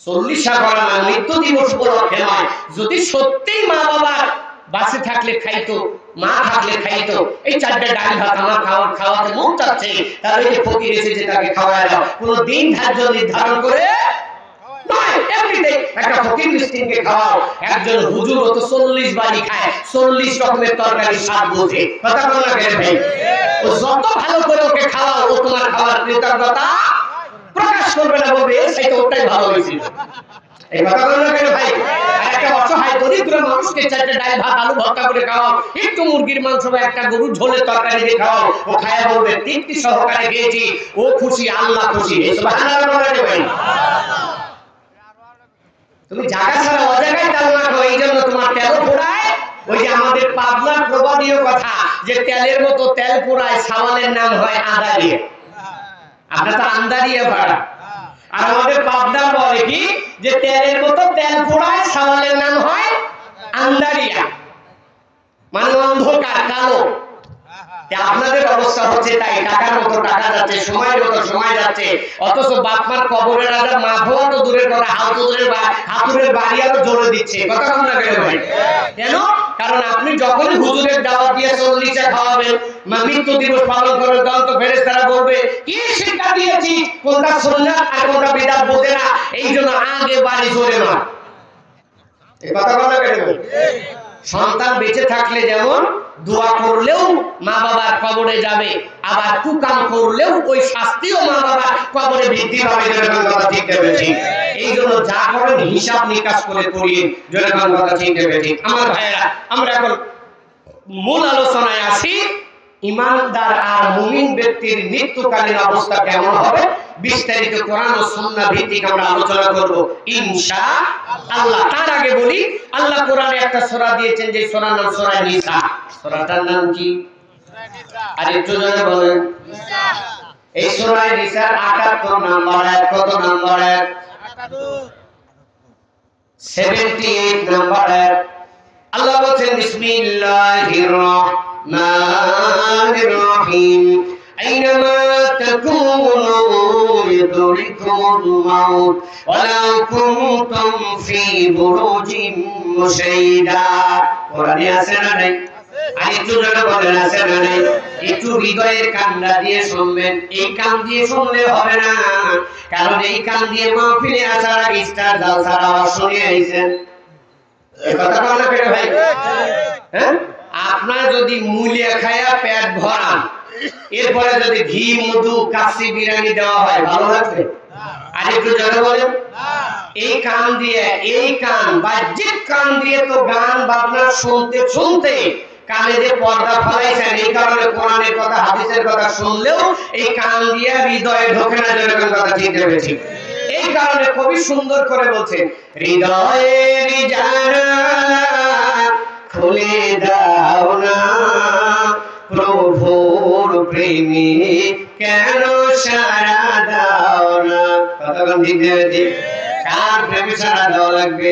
40 করা না, মৃত্যু দিবস উপলক্ষে নয়, যদি সত্যি মা বাবার বাঁচে থাকলে খাইতো, মা থাকলে খাইতো, এই 4টা ডাল ভাত আমার খাওয়াতে মন চাচ্ছে, তাহলে যে ফকির এসেছে তাকে খাওয়ায় দাও। কোনো দিন ধার্য নির্ধারণ করে নয়, এমনিতে একটা ফকির মিসকিনকে খাওয়াও। একজন হুজুর তো 40 বাড়ি খায়, 40 রকমের তরকারি স্বাদ বোঝে। কথা বল না কেন ভাই? ও যত ভালো করে ওকে খাওয়াও, ও তোমার খাওয়ার কৃতজ্ঞতা প্রকাশ করবে না, বলবে সেই তো ওটাই ভালো হয়েছিল। এই কথা বল না কেন ভাই? আর একটা অসহায় দরিদ্র মানুষকে 4টা ডাল ভাত আলু ভর্তা করে খাওয়াও, একটু মুরগির মাংস বা একটা গরুর ঝোলের তরকারি দিয়ে খাওয়াও, ও খায়া বলবে তৃপ্তি সহকারে খেয়েছি, ও খুশি, আল্লাহ খুশি। সুবহানাল্লাহ বলে ভাই। তুমি জায়গা ছাড়া অজায়গায় তেল না খাও, এই জন্য তোমার তেল পোড়ায়। ওই যে আমাদের পাবনার প্রবাদীয় কথা, যে তেলের মতো তেল পোড়ায়, সাওয়ালের নাম হয় আন্দারিয়া। আমরা তো আন্দারিয়া ভাড়া, আর আমাদের পাবনা বলে কি, যে তেলের মতো তেল পোড়ায়, সাওয়ালের নাম হয় আন্দারিয়া, মানে অন্ধকার, কালো। আপনাদের অবস্থা হচ্ছে তাই, টাকার মতো টাকা যাচ্ছে, সময়ের মতো সময় যাচ্ছে, অথচ বাপমার কবরের রাজা মা ভোয়া তো দূরের কথা, হাতুরের বাড়ি আরো জোরে দিচ্ছে। কথা বল না কেন ভাই? কেন? কারণ আপনি যখন হুজুরের দাওয়াত দিয়ে 40-এ খাওয়াবেন, মৃত্যু দিবস পালন করার দল তো ফেরেশতারা বলবে কি শিক্ষা দিয়েছি, কোনটা সুন্নাত আর কোনটা বিদআত বোঝে না, এই জন্য আগে বাড়ি জোরে মার। এই কথা বল না কেন? সন্তান বেঁচে থাকলে যেমন দোয়া করলেও মা বাবার কবরে যাবে, আবার কুকাম করলেও ওই শাস্তিও মা বাবার কবরে বৃদ্ধি পাবে। যেরকম কথা ঠিক বলেছি। এই জন্য যা করেন হিসাব নিকাশ করে করিয়ে, যেরকম কথা ঠিক বলেছি। আমার ভাইয়েরা, আমরা এখন মূল আলোচনায় আসি। ইমানদার আর মুমিন ব্যক্তির মৃত্যুকালীন অবস্থা কেমন হবে, বিস্তারিত কোরআন ও সুন্নাহ ভিত্তিক আমরা আলোচনা করব ইনশাআল্লাহ। তার আগে বলি, আল্লাহ কোরআনে একটা সূরা দিয়েছেন, যে সূরার নাম সূরা নিসা। সূরাটার নাম কি? আর একটু জোরে বলেন। নিসা। এই সূরা নিসার 78 নম্বর আয়াত। কত নম্বর আয়াত? 78 নম্বর আয়াত। আল্লাহ বলেন বিসমিল্লাহির রহমানির রহিম, আইনামা তাকুনু ইউদরিকুমুল মাউত ওয়ালাউ কুনতুম ফি বুরুজিন মুশাইদা। কোরআনে আছে না নাই? আর একটু জোরে বলেন, আছে না নাই? একটু হৃদয়ের কান্না দিয়ে শুনবেন। এই কান দিয়ে শুনলে হবে না, কারণ এই কান দিয়ে মাহফিলে আসার আগে স্টার জালসার আওয়াজ শুনে আইছেন। এই কথা বল না কেন ভাই? হ্যাঁ, আপনার যদি মুলিয়া খায়া পেট ভরান, এরপরে যদি ঘি মধু কাশি বিরিয়ানি দেওয়া হয়, ভালো লাগবে? আর একটু জোরে বলেন। এই কান দিয়ে, এই কান বাহ্যিক কান দিয়ে তো গান বাজনা শুনতে শুনতে কানে যে পর্দা ফলাইছেন, এই কারণে কোরআনের কথা হাদিসের কথা শুনলেও এই কান দিয়ে হৃদয়ে ঢোকে না। যেরকম কথা ঠিক ভেবেছি। এই কারণে কবি সুন্দর করে বলছেন, হৃদয়ের জানালা খুলে দাও না, প্রভুর প্রেমে কেন সারা দাও না। কথা ঠিক ভেবেছি? কার প্রেমে সারা দেওয়া লাগবে?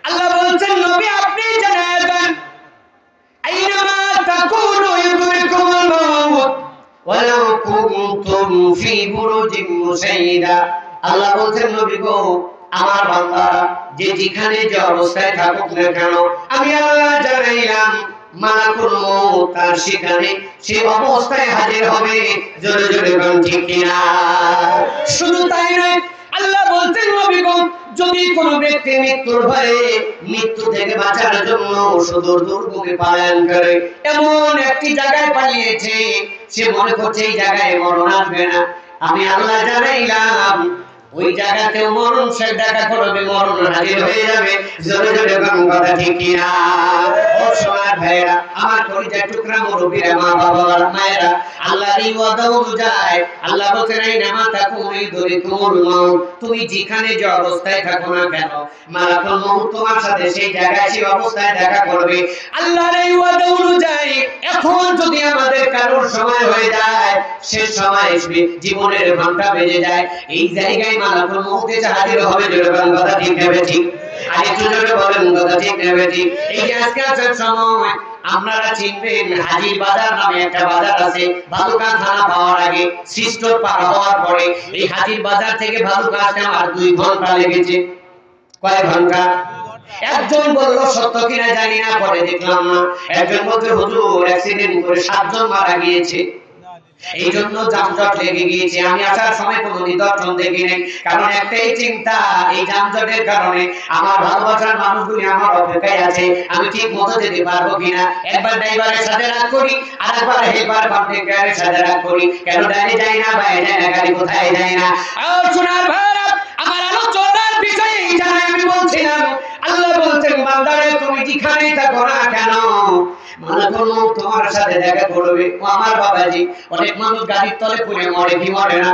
আল্লাহ বলছেন, নবী আপনি জানায় দেন, আইনামা তাকুনু ইউদরিকুমুল মাউত ওয়ালাউ কুনতুম ফি বুরুজিন মুশাইদা। আল্লাহ বলছেন, নবী গো, আমার বান্দারা যে যেখানে যে অবস্থায় থাকুক না কেন, আমি আল্লাহ জানাইলাম মালাকুল মউত তার সেখানে সে অবস্থায় হাজির হবে। জোরে জোরে বলুন ঠিক কিনা? শুধু তাই নয়, আল্লাহ বলতেন, নবী গো, যদি কোনো ব্যক্তি মৃত্যুর ভয়ে, মৃত্যু থেকে বাঁচার জন্য সুদূর দুর্গমে পলায়ন করে, এমন একটি জায়গায় পালিয়েছে, সে মনে করছে এই জায়গায় মরণ আসবে না, আমি আল্লাহ জানাইলাম ওই জায়গাতেও মরণ সে দেখা করবে, মরণ হাজির হয়ে যাবে। জোরে জোরে কথা ঠিক কিনা? ও সোনার ভাইরা, আমার কলিজার টুকরা মুরব্বীরা, মা বাবা মায়েরা, আল্লাহর এই ওয়াদা অনুযায়ী আল্লাহ বলেন আইনা মা তাকুনু ইউদরিকুমুল মাউত, তুমি যেখানে যে অবস্থায় থাকো না কেন মালাকুল মউত তোমার সাথে সেই জায়গায় সেই অবস্থায় দেখা করবে। আল্লাহর এই ওয়াদা অনুযায়ী এখন যদি আমাদের কারোর সময় হয়ে যায়, শেষ সময় আসবে, জীবনের ঘন্টা বেজে যায়, এই জায়গায় মালাকুল মউত এসে হাজির হবে। জোরে বলেন কথা ঠিক নেবে ঠিক? আর একটু জোরে বলেন কথা ঠিক নেবে ঠিক? এই যে আজকে আসার সময় আপনারা চিনবেন হাজির বাজার নামে একটা বাজার আছে, ভালুকা থানা পাওয়ার আগে, সিস্টোর পার হওয়ার পরে। এই হাজির বাজার থেকে ভালুকা আসতে আমার 2 ঘন্টা লেগেছে। কয় ঘন্টা? একজন বলল সত্য কিনা জানি না, পরে দেখলাম না। একজন বলতে হুজুর অ্যাক্সিডেন্ট করে 7 জন মারা গিয়েছে, এই জন্য যানজট লেগে গিয়েছে। আমি আসার সময় কোনো নিদর্শন দেখি নাই, কারণ একটাই চিন্তা, এই যানজটের কারণে আমার ভালোবাসার মানুষগুলি আমার অপেক্ষায় আছে, আমি ঠিক মতো যেতে পারবো কিনা। একবার ড্রাইভারের সাথে রাগ করি, আর একবার হেল্পার কন্ট্রাক্টরের সাথে রাগ করি, কেন ডাইরে যায় না, বাইরে যায় না, গাড়ি কোথায় যায় না। আর সোনার ভাইরা, আমার আলোচনার বিষয়ে এই জানাই আমি বলছিলাম, আল্লাহ বলছেন বান্দারে তুমি যেখানেই থাকো না কেন মালাকুল মউত তোমার সাথে দেখা করবে। ও আমার বাবাজি, অনেক মানুষ গাড়ির তলে পড়ে মরে কি মরে না?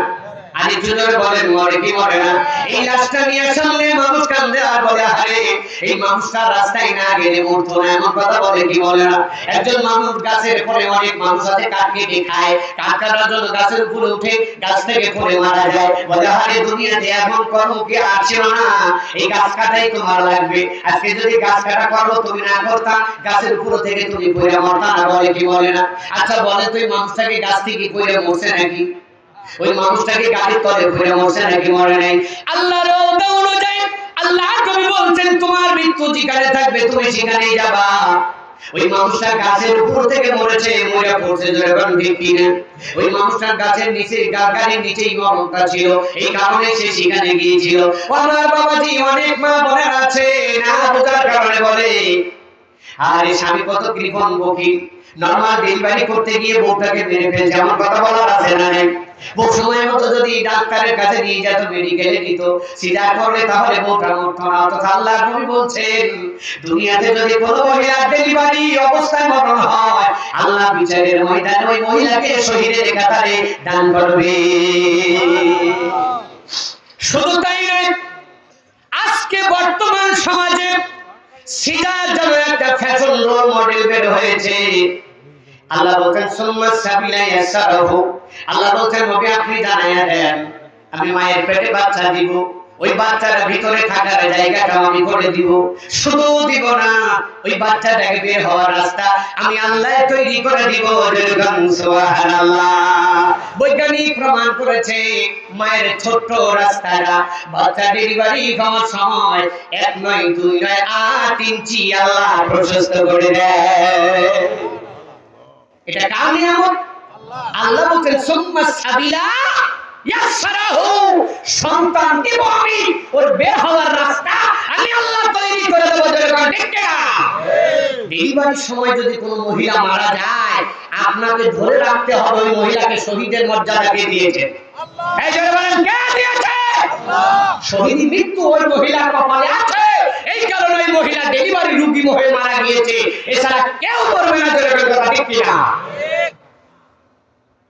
আরে জোরে বলেন মরে কি মরে না? এই লাশটা নিয়ে সামনে মানুষ কান্দে আর বলে আরে এই মানুষটা রাস্তায় না গেলে মরতো না, এমন কথা বলে কি বলে না? একজন মানুষ গাছের পরে, অনেক মানুষ আছে কাঠ কেটে খায়, কাঠ কাটার জন্য গাছের উপরে উঠে গাছ থেকে পড়ে মারা যায়, বলে আরে দুনিয়াতে এমন কর্ম কি আছে না, এই গাছ কাটাই তোমার লাগবে। আজকে যদি গাছ কাটা কর্ম তুমি না করতা, গাছের উপর থেকে তুমি পড়ে মরতা না, বলে কি বলে না? আচ্ছা বলে তুই মানুষটাকে গাছ থেকে পড়ে মরছে নাকি? ওই মানুষটাকে গাড়ির তলে পড়ে মরছে নাকি মরে নাই? আল্লাহর ওয়াদা অনুযায়ী আল্লাহ কবি বলছেন তোমার মৃত্যু যেখানে থাকবে তুমি সেখানেই যাবা। ওই মানুষটা গাছের উপর থেকে মরেছে, মরে পড়ছে, যখন ঠিক কিনা? ওই মানুষটার গাছের নিচে, গাছের নিচেই মরণটা ছিল, এই কারণে সে সেখানে গিয়েছিল। আমার বাবাজি, অনেক মা বোনের আছে না বোঝার কারণে বলে আরে স্বামী কত কৃপণ বকি, নরমাল ডেলিভারি করতে গিয়ে বউটাকে মেরে ফেলছে, আমার কথা বলার আছে না নাই? বউ সময় মতো যদি ডাক্তারের কাছে নিয়ে যেত, মেডিকেলে নিত, সিজার করলে তাহলে বউটা মরতো না। তো আল্লাহ নবী বলছেন দুনিয়াতে যদি কোনো মহিলার ডেলিভারি অবস্থায় মরণ হয়, আল্লাহ বিচারের ময়দানে ওই মহিলাকে শহীদের কাতারে দান করবে। শুধু তাই নয়, আজকে বর্তমান সমাজে সিজার যেন একটা ফ্যাশন রোল মডেল বের হয়েছে। আল্লাহ বলেন সুম্মা সাবিলা ইয়াসারহু, আল্লাহ বলেন নবী আপনি জানাইয়া দেন আমি মায়ের পেটে বাচ্চা দিব, ওই বাচ্চার ভিতরে থাকার জায়গাটা আমি করে দিব। শুধু দিব না, ওই বাচ্চাটাকে বের হওয়ার রাস্তা আমি আল্লাহ তৈরি করে দিব। সুবহানাল্লাহ। বৈজ্ঞানিক প্রমাণ করেছে মায়ের ছোট্ট রাস্তাটা বাচ্চা ডেলিভারি হওয়ার সময় 1 নয় 2 নয় 8 ইঞ্চি আল্লাহ প্রশস্ত করে দেয়। এটা কার নিয়ামত? আল্লাহ বলেন সুম্মা সাবিলা ইয়াসরাহু, সন্তান দিব আমি, ওর বের হওয়ার রাস্তা আমি আল্লাহ তৈরি করে দেব। ঠিক না? ডেলিভারির সময় যদি কোনো মহিলা মারা যায়, আপনাকে ধরে রাখতে হবে ওই মহিলাকে শহীদের মর্যাদা কে দিয়েছে? আল্লাহ। এই জন্য বলেন কে দিয়েছে? আল্লাহ। শহীদ মৃত্যু ওই মহিলার কপালে আছে, এই কারণে ওই মহিলা ডেলিভারি রোগী হয়ে মারা গিয়েছে, এছাড়া কেউ করবে না। ঠিক কিনা?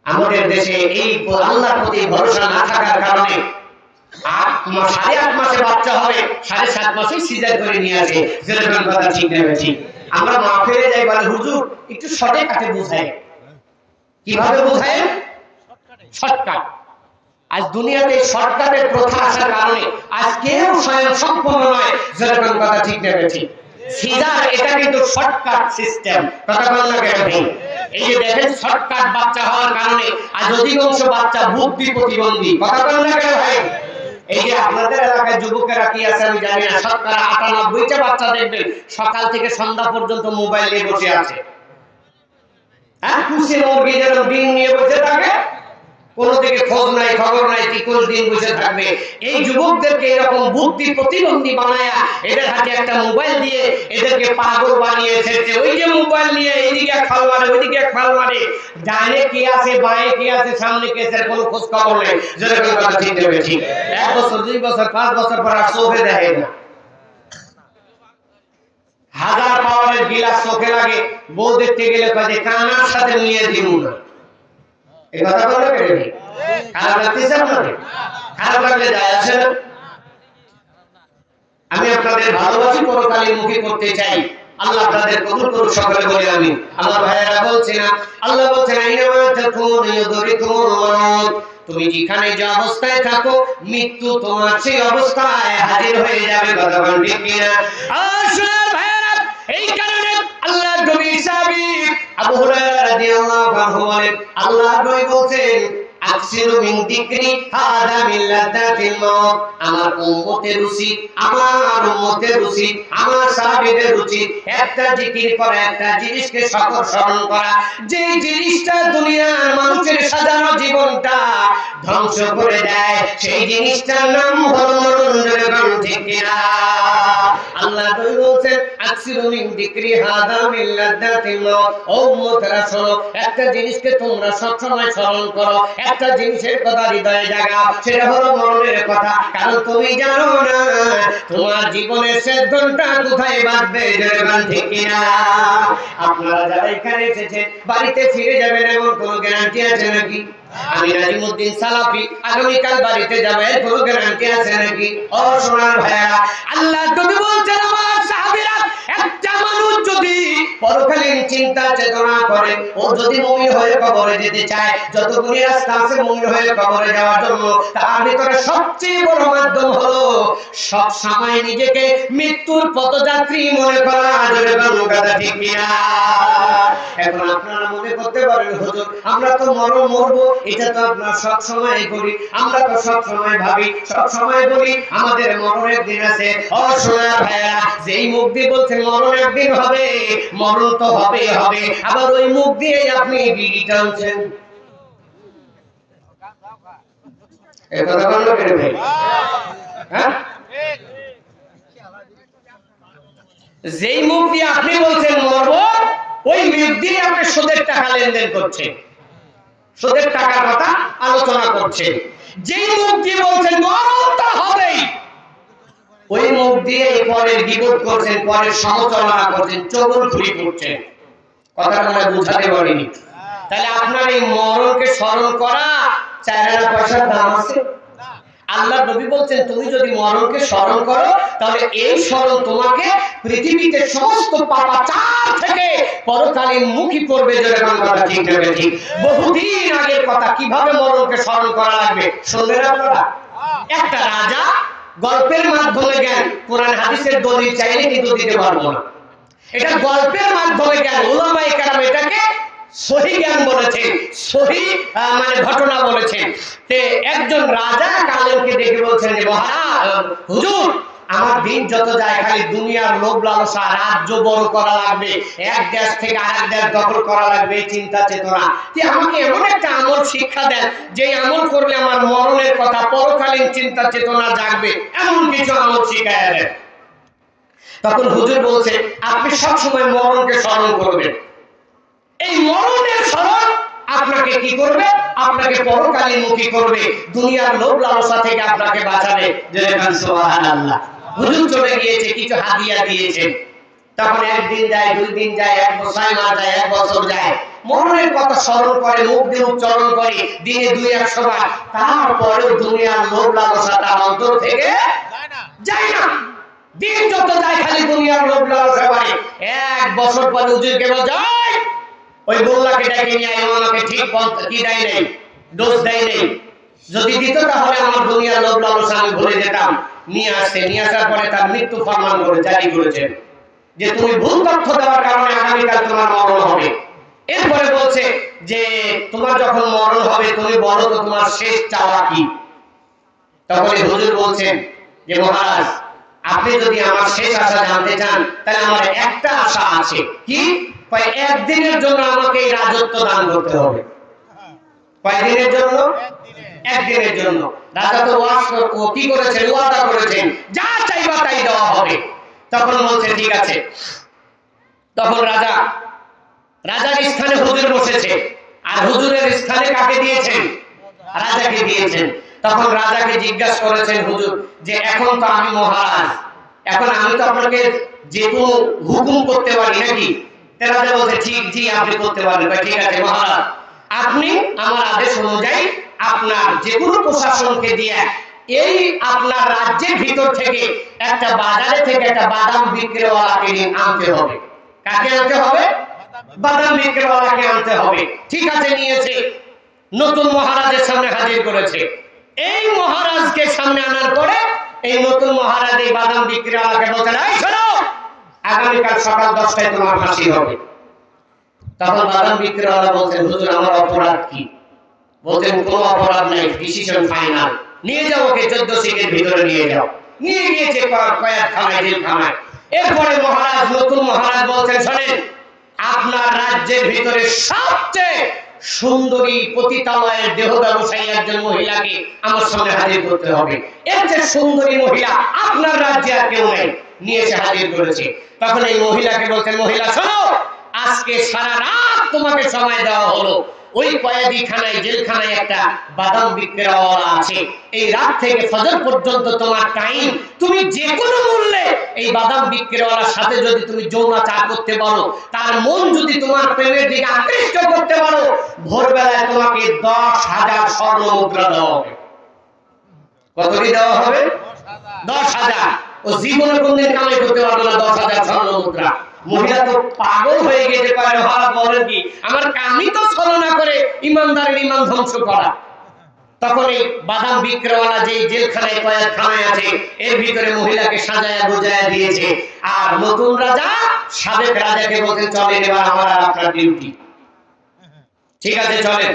আমাদের দেশে এই আল্লাহর প্রতি ভরসা না থাকার কারণে 8.5 মাসে বাচ্চা হবে, 7.5 মাসে সিজার করে নিয়ে আসে। যেরকম কথা ঠিক নেবে ঠিক? আমরা মাহফিলে যাই বলে হুজুর একটু শর্টে কাটে বোঝায়। কিভাবে বোঝায়? শর্টকাট। আজ দুনিয়াতে শর্টকাটের প্রথা আসার কারণে আজ কেউ স্বয়ং সম্পূর্ণ নয়। যেরকম কথা ঠিক নেবে ঠিক? সিজার এটা কিন্তু শর্টকাট সিস্টেম। কথা বললে কেন? এই যে দেখেন শর্টকাট বাচ্চা হওয়ার কারণে আজ অধিকাংশ বাচ্চা বুদ্ধি প্রতিবন্ধী। কথা বললে কেন ভাই? এই যে আপনাদের এলাকায় যুবকেরা কি আছে আমি জানি না, শতকরা 98টা বাচ্চা দেখবেন সকাল থেকে সন্ধ্যা পর্যন্ত মোবাইল নিয়ে বসে আছে। হ্যাঁ, কুসে মুরগি যেন ডিম নিয়ে বসে থাকে, কোনো দিকে খোঁজ নাই খবর নাই, 21 দিন বসে থাকবে। এই যুবকদেরকে এরকম বুদ্ধি প্রতিবন্ধী বানায়া এদের হাতে একটা মোবাইল দিয়ে এদেরকে পাগল বানিয়েছে। ওই যে মোবাইল নিয়ে এইদিকে খাল মারে ওইদিকে খাল মারে, ডানে কি আছে বাঁয়ে কি আছে সামনে কি আছে কোনো খোঁজ খবর নেই। যেরকম কথা ঠিক দেবে ঠিক 1 বছর 2 বছর 5 বছর পর আর চোখে দেখে না। 1000 পাওয়ারের গিলাস চোখে লাগে, বউ দেখতে গেলে কয় যে কানার সাথে নিয়ে দিমু না। এই কথা বলে কেন? খারাপ লাগতেছে আপনাদের? খারাপ লাগলে যায় আসে না। আমি আপনাদের ভালোবাসি, পরকালীন মুখী করতে চাই। আল্লাহ আপনাদের কবুল করুন, সকলে বলে আমিন। আমার ভাইয়েরা বলছে না, আল্লাহ বলছেন আইনামা তাকুনু ইউদরিকুমুল মাউত, তুমি যেখানে যে অবস্থায় থাকো মৃত্যু তোমার সেই অবস্থায় হাজির হয়ে যাবে। কথা বলেন ঠিক কিনা? আসলে ভাইয়েরা এই কারণে আল্লাহর নবী সাহাবী আবু হুরায়রা রাদিয়াল্লাহু আনহু বলেন, আল্লাহর নবী বলেন আকসিরু মিন যিকরি হাদা মিন লাযাতিল মাউত, আমার উম্মতের উচিত, আমার উম্মতের উচিত, আমার সাহাবীদের উচিত একটা জিকির করা, একটা জিনিসকে সকল স্মরণ করা, যে জিনিসটা দুনিয়ার মানুষের সাধারণ জীবনটা ধ্বংস করে দেয়, সেই জিনিসটার নাম হলো মরণ। ঠিক কিনা? আল্লাহ বলছেন আকসিরু মিন যিকরি হাদা মিন লাযাতিল মাউত, ও উম্মতরা শোনো, একটা জিনিসকে তোমরা সবসময় স্মরণ করো, একটা জিনিসের কথা হৃদয়ে জাগাও, সেটা হলো মরণের কথা। কারণ তুমি জানো না তোমার জীবনের শেষ ঘন্টা কোথায় বাজবে। যেরকম ঠিক কিনা? আপনারা যারা এখানে এসেছেন বাড়িতে ফিরে যাবেন এমন কোনো গ্যারান্টি আছে নাকি? আমি নাজিমউদ্দিন সালাফি আগামীকাল বাড়িতে যাব এর কোনো গ্যারান্টি আছে নাকি? ও সোনার ভাইরা, আল্লাহ নবী বলছেন আমার সাহাবীরা, একটা মানুষ যদি পরকালীন চিন্তা চেতনা করে, ও যদি মুমিন হয়ে কবরে যেতে চায়, যতগুলি রাস্তা আছে মুমিন হয়ে কবরে যাওয়ার জন্য, তার ভিতরে সবচেয়ে বড় মাধ্যম হলো সব সময় নিজেকে মৃত্যুর পথযাত্রী মনে করা। জোরে বলুন কথা ঠিক কিনা? এখন আপনারা মনে করতে পারেন হুজুর আমরা তো মরবো, এটা তো আমরা সব সময় করি, আমরা তো সব সময় ভাবি, সব সময় বলি আমাদের মরণের দিন আছে। ও সোনার ভাইয়া, যেই মুখ দিয়ে বলছেন মরণ একদিন হবে, মরণ তো হবেই হবে, আবার ওই মুখ দিয়ে আপনি বিড়ি টানছেন। এই কথা বললো কেন ভাই? হ্যাঁ, যেই মুখ দিয়ে আপনি বলছেন মরবো, ওই মুখ দিয়ে আপনি সুদের টাকা লেনদেন করছেন, সুদের টাকার কথা আলোচনা করছেন। যেই মুখ দিয়ে বলছেন মরণ তো হবেই, ওই মুখ দিয়ে পরের বিপদ করছেন, পরের সমালোচনা করছেন, চগলখুরি করছেন। কথা মনে বুঝাতে পারিনি। তাহলে আপনার এই মরণকে স্মরণ করা 4 আনা পয়সার দাম আছে? আল্লাহ নবী বলছেন তুমি যদি মরণকে স্মরণ করো তাহলে এই স্মরণ তোমাকে পৃথিবীতে সমস্ত পাপাচার থেকে পরকালীন মুক্তি করবে। যেরকম কথা ঠিক নেবে ঠিক। বহুদিন আগের কথা, কিভাবে মরণকে স্মরণ করা লাগবে শুনলেন আপনারা? একটা রাজা গল্পের মাধ্যমে জ্ঞান, কোরআন হাদিসের দলিল চাইলে কিন্তু দিতে পারবো না, এটা গল্পের মাধ্যমে জ্ঞান। উলামায়ে কেরাম এটাকে সহি জ্ঞান বলেছেন, সহি মানে ঘটনা বলেছেন। তে একজন রাজা কালেমকে দেখে বলছেন যে মহারাজ হুজুর আমার দিন যত যায় খালি দুনিয়ার লোভ লালসা, রাজ্য বড় করা লাগবে, এক দেশ থেকে আরেক দেশ দখল করা লাগবে, চিন্তা চেতনা। যে আমাকে এমন একটা আমল শিক্ষা দেন যে আমল করলে আমার মরণের কথা, পরকালীন চিন্তা চেতনা জাগবে, এমন কিছু আমল শিখায় দেন। তখন হুজুর বলছে আপনি সবসময় মরণকে স্মরণ করবেন। এই মরণের স্মরণ আপনাকে কি করবে? আপনাকে পরকালীনমুখী করবে, দুনিয়ার লোভ লালসা থেকে আপনাকে বাঁচাবে। যেরকম সুবহানাল্লাহ। হুজুর চলে গিয়েছে, কিছু হাদিয়া দিয়েছেন। তখন একদিন যায়, 2 দিন যায়, 1 বছর যায়, 1 বছর যায়, মরণের কথা স্মরণ করে, মুখ দিয়ে উচ্চারণ করে দিনে 2-100 বার, তারপরেও দুনিয়ার লোভ লালসা তার অন্তর থেকে যায় না। দিন যত যায় খালি দুনিয়ার লোভ লালসা বাড়ে। 1 বছর পরে হুজুরকে বলে যায় ওই গোল্লাকে ডেকে নিয়ে আয়, আমাকে ঠিক কি দেয় নেই, ডোজ দেয় নেই, যদি দিত তাহলে আমার দুনিয়ার লোভ লালসা আমি ভুলে যেতাম। নিয়ে আসার পরে তার মৃত্যু ফরমান করে জারি করেছেন যে তুমি ভুল তথ্য দেওয়ার কারণে আগামীকাল তোমার মরণ হবে। এরপরে বলছে যে তোমার যখন মরণ হবে তুমি বলো তো তোমার শেষ চাওয়া কি? তখন হুজুর বলছেন যে মহারাজ আপনি যদি আমার শেষ আশা জানতে চান তাহলে আমার একটা আশা আছে। কি? একদিনের জন্য আমাকে এই রাজত্ব দান করতে হবে। কয়দিনের জন্য? একদিনের জন্য। রাজা তো ও কি করেছেন, ওয়াদা করেছেন যা চাইবা তাই দেওয়া হবে। তখন বলছে ঠিক আছে। তখন রাজার স্থানে হুজুর বসেছে, আর হুজুরের স্থানে কাকে দিয়েছেন? রাজাকে দিয়েছেন। তখন রাজাকে জিজ্ঞাসা করেছেন হুজুর যে এখন তো আমি মহারাজ, এখন আমি তো আপনাকে যে কোনো হুকুম করতে পারি নাকি? রাজা বলছে ঠিক, জি আপনি করতে পারেন। ঠিক আছে মহারাজ, আপনি আমার আদেশ অনুযায়ী আপনার যে কোনো প্রশাসনকে দিয়ে এই আপনার রাজ্যের ভিতর থেকে একটা বাজারে থেকে একটা বাদাম বিক্রিওয়ালাকে আনতে হবে। কাকে আনতে হবে? বাদাম বিক্রিওয়ালাকে আনতে হবে। ঠিক আছে, নিয়েছে, নতুন মহারাজের সামনে হাজির করেছে। এই মহারাজকে সামনে আনার পরে এই নতুন মহারাজ এই বাদাম বিক্রিওয়ালাকে বলছেন, এই শোনো, আগামীকাল সকাল 10টায় তোমার ফাঁসি হবে। তখন বাদাম বিক্রিওয়ালা বলছেন, হুজুর আমার অপরাধ কি? বলছেন কোনো অপরাধ নাই, ডিসিশন ফাইনাল, নিয়ে যাও ওকে 14 সিটের ভিতরে নিয়ে যাও। নিয়ে গিয়েছে কয়েকখানায়, জেলখানায়। এরপরে মহারাজ, নতুন মহারাজ বলছেন, শোনেন, আপনার রাজ্যের ভিতরে সবচেয়ে সুন্দরী পতিতালয়ের দেহ ব্যবসায়ী একজন মহিলাকে আমার সামনে হাজির করতে হবে। এর যে সুন্দরী মহিলা আপনার রাজ্যে আর কেউ নেই। নিয়ে এসে হাজির করেছে। তখন এই মহিলাকে বলছেন, মহিলা শোনো, আজকে সারা রাত তোমাকে সময় দেওয়া হলো। ওই কয়েদিখানায়, জেলখানায় একটা বাদাম বিক্রেতাওয়ালা আছে। এই রাত থেকে ফজর পর্যন্ত তোমার টাইম। তুমি যে কোনো মূল্যে এই বাদাম বিক্রেতাওয়ালার সাথে যদি তুমি যৌনাচার করতে পারো, তার মন যদি তোমার প্রেমের দিকে আকৃষ্ট করতে পারো, ভোরবেলায় তোমাকে 10,000 স্বর্ণ মুদ্রা দেওয়া হবে। কত কি দেওয়া হবে? 10,000। ও জীবনে কোনদিন কামাই করতে পারবে না 10,000 স্বর্ণ মুদ্রা। মহিলা তো পাগল হয়ে গেছে, পারে হওয়া বলেন কি, আমার কামই তো ছলনা করে ইমানদারের ইমান ধ্বংস করা। তখন এই বাদাম বিক্রেতাওয়ালা যে জেলখানায়, কয়েদখানায় আছে, এর ভিতরে মহিলাকে সাজায়া বুঝায়া দিয়েছে। আর নতুন রাজা সাবেক রাজাকে বলতে, চলেন এবার আমার আর আপনার ডিউটি। ঠিক আছে চলেন।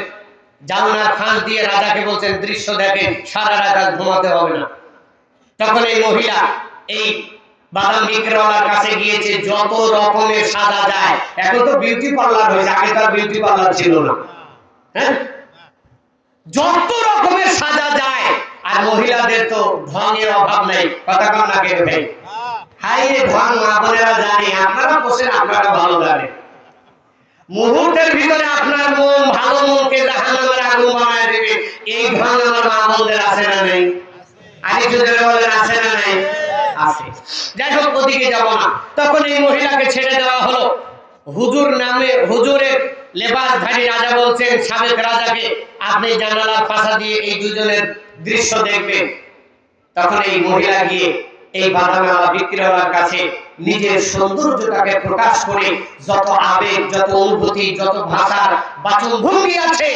জানলার ফাঁস দিয়ে রাজাকে বলছেন, দৃশ্য দেখেন, সারা রাত আর ঘুমাতে হবে না। তখন এই মহিলা এই বাদাম বিক্রেতাওয়ালার কাছে গিয়েছে, যত রকমের সাজা যায়। এখন তো বিউটি পার্লার হয়েছে, আগে তার বিউটি পার্লার ছিল না। হ্যাঁ, যত রকমের সাজা যায়। আর মহিলাদের তো ধনের অভাব নেই, কথা কম না কেন ভাই? হাই রে ধন মা বোনেরা জানে, আপনারা বসেন, আপনারা ভালো জানেন। মুহূর্তের ভিতরে আপনার মন, ভালো মনকে জাহান্নামের আগুন বানায় দেবে। এই ধন আমার মা বোনদের আছে না নেই? আরে যদি বলেন আছে না নাই? আছে। যাই হোক, ওদিকে যাব না। তখন এই মহিলাকে ছেড়ে দেওয়া হলো। হুজুর নামে, হুজুরের লেবাসধারী রাজা বলছেন সাবেক রাজাকে, আপনি জানালার পাশা দিয়ে এই দুজনের দৃশ্য দেখবেন। তখন এই মহিলা গিয়ে এই বাদামওয়ালা বিক্রেতার কাছে নিজের সৌন্দর্যটাকে প্রকাশ করে যত আবেগ, যত অনুভূতি, যত ভাষার বাচনভঙ্গি আছে,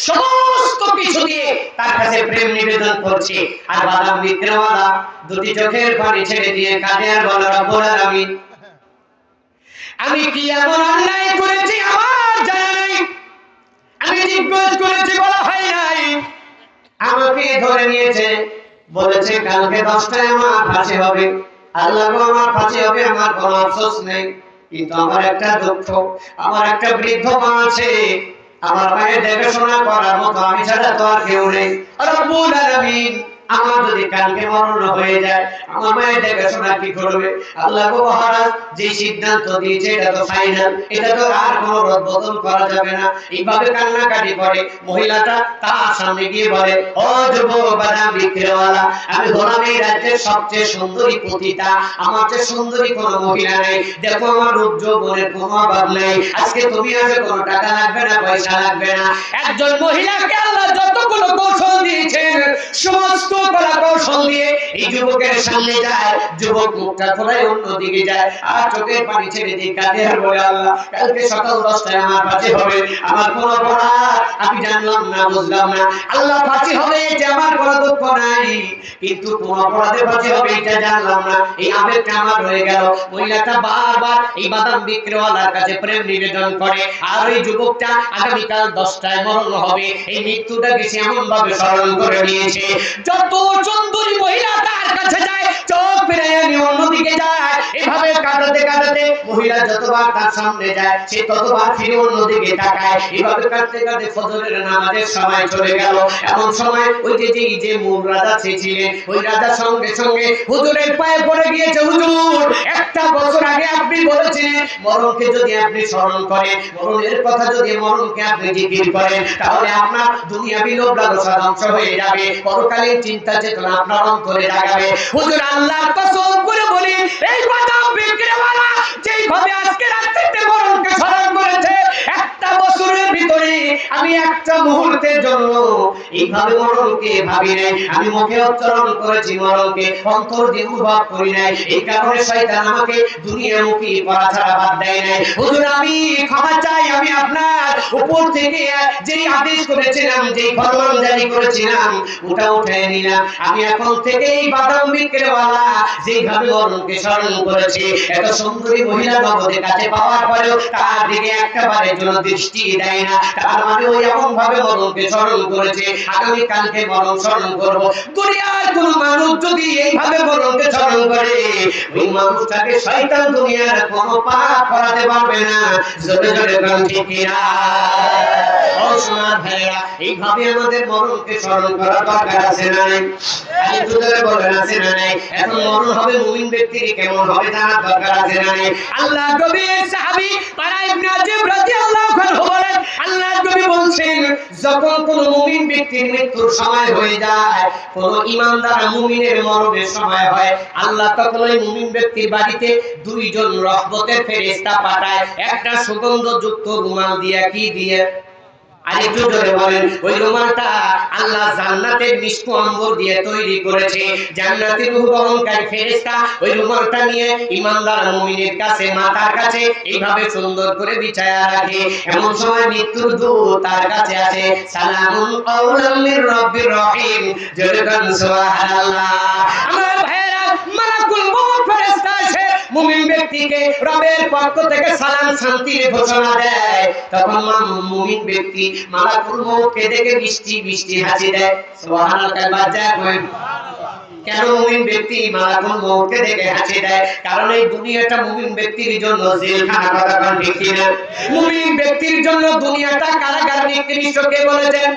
সমস্ত কিছু দিয়ে তার কাছে প্রেম নিবেদন করছে। আর বাদাম বিক্রেতাওয়ালা দুটি চোখের পানি ছেড়ে দিয়ে কাঁদে আর বলে, রব্বুল আলামিন, আমি কি এমন অন্যায় করেছি আমার জানা নেই? আমি জিজ্ঞেস করেছি, বলা হয় নাই। আমাকে ধরে নিয়েছে, বলেছে কালকে 10টায় আমার ফাঁসি হবে। আল্লাহ গো, আমার ফাঁসি হবে, আমার কোনো আফসোস নেই। কিন্তু আমার একটা দুঃখ, আমার একটা বৃদ্ধ মা আছে, আমার মায়ের দেখাশোনা করার মতো আমি ছাড়া তো আর কেউ নেই। রব্বুল আলামিন, আমার যদি কালকে মরণ হয়ে যায়, আমার মায়ের দেখাশোনা কি করবে? আল্লাহ গো মহারাজ, যে সিদ্ধান্ত দিয়েছে এটা তো ফাইনাল, এটা তো আর কোনো রদবদল করা যাবে না। এইভাবে কান্নাকাটি করে মহিলাটা তার সামনে গিয়ে বলে, ও যুবক বাদাম বিক্রেতাওয়ালা, আমি হলাম এই রাজ্যের সবচেয়ে সুন্দরী পতিতা, আমার চেয়ে সুন্দরী কোনো মহিলা নেই। দেখো আমার রূপ যৌবনের কোনো অভাব নেই। আজকে তুমি আসে, কোনো টাকা লাগবে না, পয়সা লাগবে না। একজন মহিলাকে আল্লাহ যতগুলো কৌশল দিয়েছেন, সমস্ত কলা কৌশল দিয়ে এই যুবকের সামনে যায়। যুবক মুখটা খোলায় অন্যদিকে যায়, আর চোখের পানি ছেড়ে দিয়ে কাঁদে আর বলে, আল্লাহ কালকে সকাল 10টায় আমার ফাঁসি হবে, আমার কোনো অপরাধ আমি জানলাম না, বুঝলাম না। আল্লাহ ফাঁসি হবে এটা আমার কোনো দুঃখ নাই, কিন্তু কোন অপরাধে ফাঁসি হবে এটা জানলাম না। এই আবেগটা আমার হয়ে গেল। মহিলাটা বারবার এই বাদাম বিক্রেতাওয়ালার কাছে প্রেম নিবেদন করে। আর ওই যুবকটা আগামীকাল 10টায় মরণ হবে, এই মৃত্যুটাকে সে এমন ভাবে স্মরণ করে নিয়েছে, যত যত সুন্দরী মহিলা তার কাছে যায় চোখ ফিরাইয়া নিয়ে অন্যদিকে যায়, এভাবে কাটাতে কাটাতে মহিলা যতবার তার সামনে যায় সে ততবার ফিরে অন্যদিকে তাকায়। এভাবে কাটতে কাটতে ফজরের নামাজের সময় চলে গেল। এমন সময় ওই যে মূল রাজা ছিলেন ওই রাজা সঙ্গে সঙ্গে হুজুরের পায়ে পড়ে গিয়েছে, হুজুর একটা বছর আগে আপনি বলেছিলেন মরণকে যদি আপনি স্মরণ করেন, মরণের কথা যদি মরণকে আপনি জিকির করেন তাহলে আপনার দুনিয়াবি লোভ লালসা ধ্বংস হয়ে যাবে, পরকালীন চিন্তা চেতনা আপনার অন্তরে জাগাবে। হুজুর আল্লাহর কসম করে বলি এই বাদাম বিক্রিওয়ালা যেইভাবে আজকে রাত্রিতে মরণকে স্মরণ করেছে একটা বছরের ভিতরে আমি একটা মুহূর্তের জন্য এইভাবে মরণকে ভাবি নাই, আমি মুখে উচ্চারণ করেছি মরণকে, অন্তর দিয়ে অনুভব করি নাই। এই কারণে শয়তান আমাকে দুনিয়ামুখী করা ছাড়া বাদ দেয় নাই। হুজুর আমি ক্ষমা চাই, আমি আপনার উপর থেকে যেই আদেশ করেছিলাম যেই ফরমান জারি করেছিলাম ওটা উঠায় নিলাম। আমি এখন থেকে এই বাদাম বিক্রিওয়ালা যেইভাবে মরণকে স্মরণ করেছি এত সুন্দরী মহিলা জগতের কাছে পাওয়ার পরেও তার দিকে একবারের জন্য দৃষ্টি দেয় না, তার মানে ওই এমন ভাবে মরণকে স্মরণ করেছে আগামী কালকে মরণ স্মরণ করব। দুনিয়ার কোন মানুষ যদি এইভাবে মরণকে স্মরণ করে ওই মানুষটাকে শয়তান দুনিয়ার কোনো পাপ করাতে পারবে না। জোরে জোরে বলেন ঠিক কিনা? ও সোনার ভাইরা এইভাবে আমাদের মরণকে স্মরণ করা দরকার আছে না নাই? আরে জোরে বলেন আছে না নাই? এখন মরণ হবে মুমিন ব্যক্তির কেমন হবে জানার দরকার আছে না নাই? আল্লাহ নবীর সাহাবী বারা ইবনে আযিব রাদিয়াল্লাহু আনহু বলেন আল্লাহ নবী বলছেন যখন কোন মুমিন ব্যক্তির মৃত্যুর সময় হয়ে যায়, কোন ঈমানদার মুমিনের মরণের সময় হয়, আল্লাহ তখন ওই মুমিন ব্যক্তির বাড়িতে দুইজন রহমতের ফেরেশতা পাঠায়, একটা সুগন্ধযুক্ত রুমাল দিয়ে কি দিয়ে আরেকটু জোরে বলেন ওই রুমালটা আল্লাহ জান্নাতের মিষ্ক আম্বর দিয়ে তৈরি করেছে। জান্নাতের রূহ বহনকারী ফেরেশতা ওই রুমালটা নিয়ে ঈমানদার মুমিনের কাছে মাথার কাছে এইভাবে সুন্দর করে বিছায়া রাখে। এমন সময় মৃত্যুর দূত তার কাছে আসে, সালামুন কাওলাম মির রাব্বির রহিম, জোরে বলেন সুবহানাল্লাহ। আমার ভাইরা মালাকুল মউত ফেরেশতা এসে মুমিন ব্যক্তিকে রবের পক্ষ থেকে সালাম শান্তির ঘোষণা দেয়। তখন মুমিন ব্যক্তি মালাকুল মউতকে দেখে মিষ্টি মিষ্টি হাসি দেয়। সুবহানাল্লাহ বাজা করেন। কেন মুমিন ব্যক্তি মালাকুল মউতকে দেখে হাসি দেয়? কারণ এই দুনিয়াটা মুমিন ব্যক্তির জন্য জেলখানা, কথা কোন ঠিক কিনা? মুমিন ব্যক্তির জন্য দুনিয়াটা কারাগার নিকৃষ্ট। কে বলেছেন?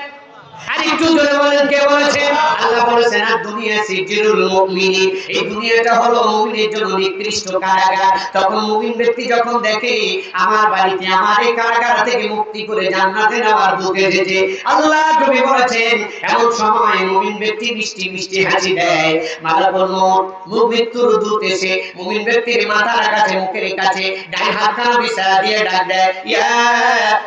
আর একটু জোরে বলেন কে বলেছেন? আল্লাহ বলেছেন আর দুনিয়া সিজনুল মুমিনিন, এই দুনিয়াটা হলো মুমিনের জন্য নিকৃষ্ট কারাগার। তখন মুমিন ব্যক্তি যখন দেখে আমার বাড়িতে আমার এই কারাগার থেকে মুক্তি করে জান্নাতে নেওয়ার দূত এসেছে, আল্লাহ নবী বলেছেন এমন সময় মুমিন ব্যক্তি মিষ্টি মিষ্টি হাসি দেয়। মালাকুল মউত মৃত্যুর দূত এসে মুমিন ব্যক্তির মাথার কাছে মুখের কাছে ডান হাতখানা বিছায়া দিয়ে ডাক দেয়, ইয়া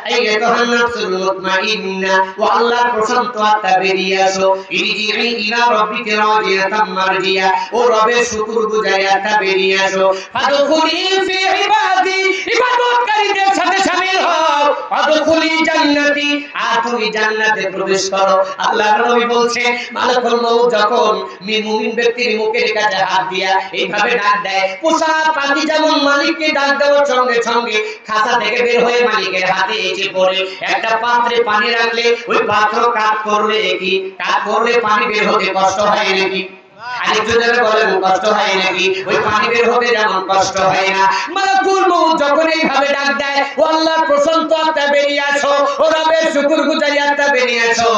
আইয়াতুহান নাফসুল মুতমাইন্না, ও আল্লাহর প্রশান্ত আত্মা বেরিয়ে আসো, ইরজিই ইলা রাব্বিকা রাদিয়াতাম মারজিয়া, ও রবের শুকর গুজারি আত্মা বেরিয়ে আসো, ফাদখুলি ফি ইবাদি, ইবাদতকারীদের সাথে শামিল হও, ফাদখুলি জান্নাতি, আর তুমি জান্নাতে প্রবেশ করো। আল্লাহর নবী বলছেন মালাকুল মউত যখন মুমিন ব্যক্তির মুখের কাছে হাত দিয়া এইভাবে ডাক দেয়, পোষা পাখি যেমন মালিককে ডাক দেওয়ার সঙ্গে সঙ্গে খাঁচা থেকে বের হয়ে মালিকের হাতে এসে পড়ে। একটা পাত্রে পানি রাখলে ওই পাত্র কাজ করলে কি কাজ করলে পানি বের হতে কষ্ট হয় নাকি? আরেকটু জোরে বলেন কষ্ট হয় নাকি? ওই পানি বের হতে যেমন কষ্ট হয় না, মালাকুল মউত যখন এইভাবে ডাক দেয়, ও আল্লাহর প্রশান্ত আত্মা বেরিয়ে আসো, ও রবের শুকরগুজারি আত্মা বেরিয়ে আসো,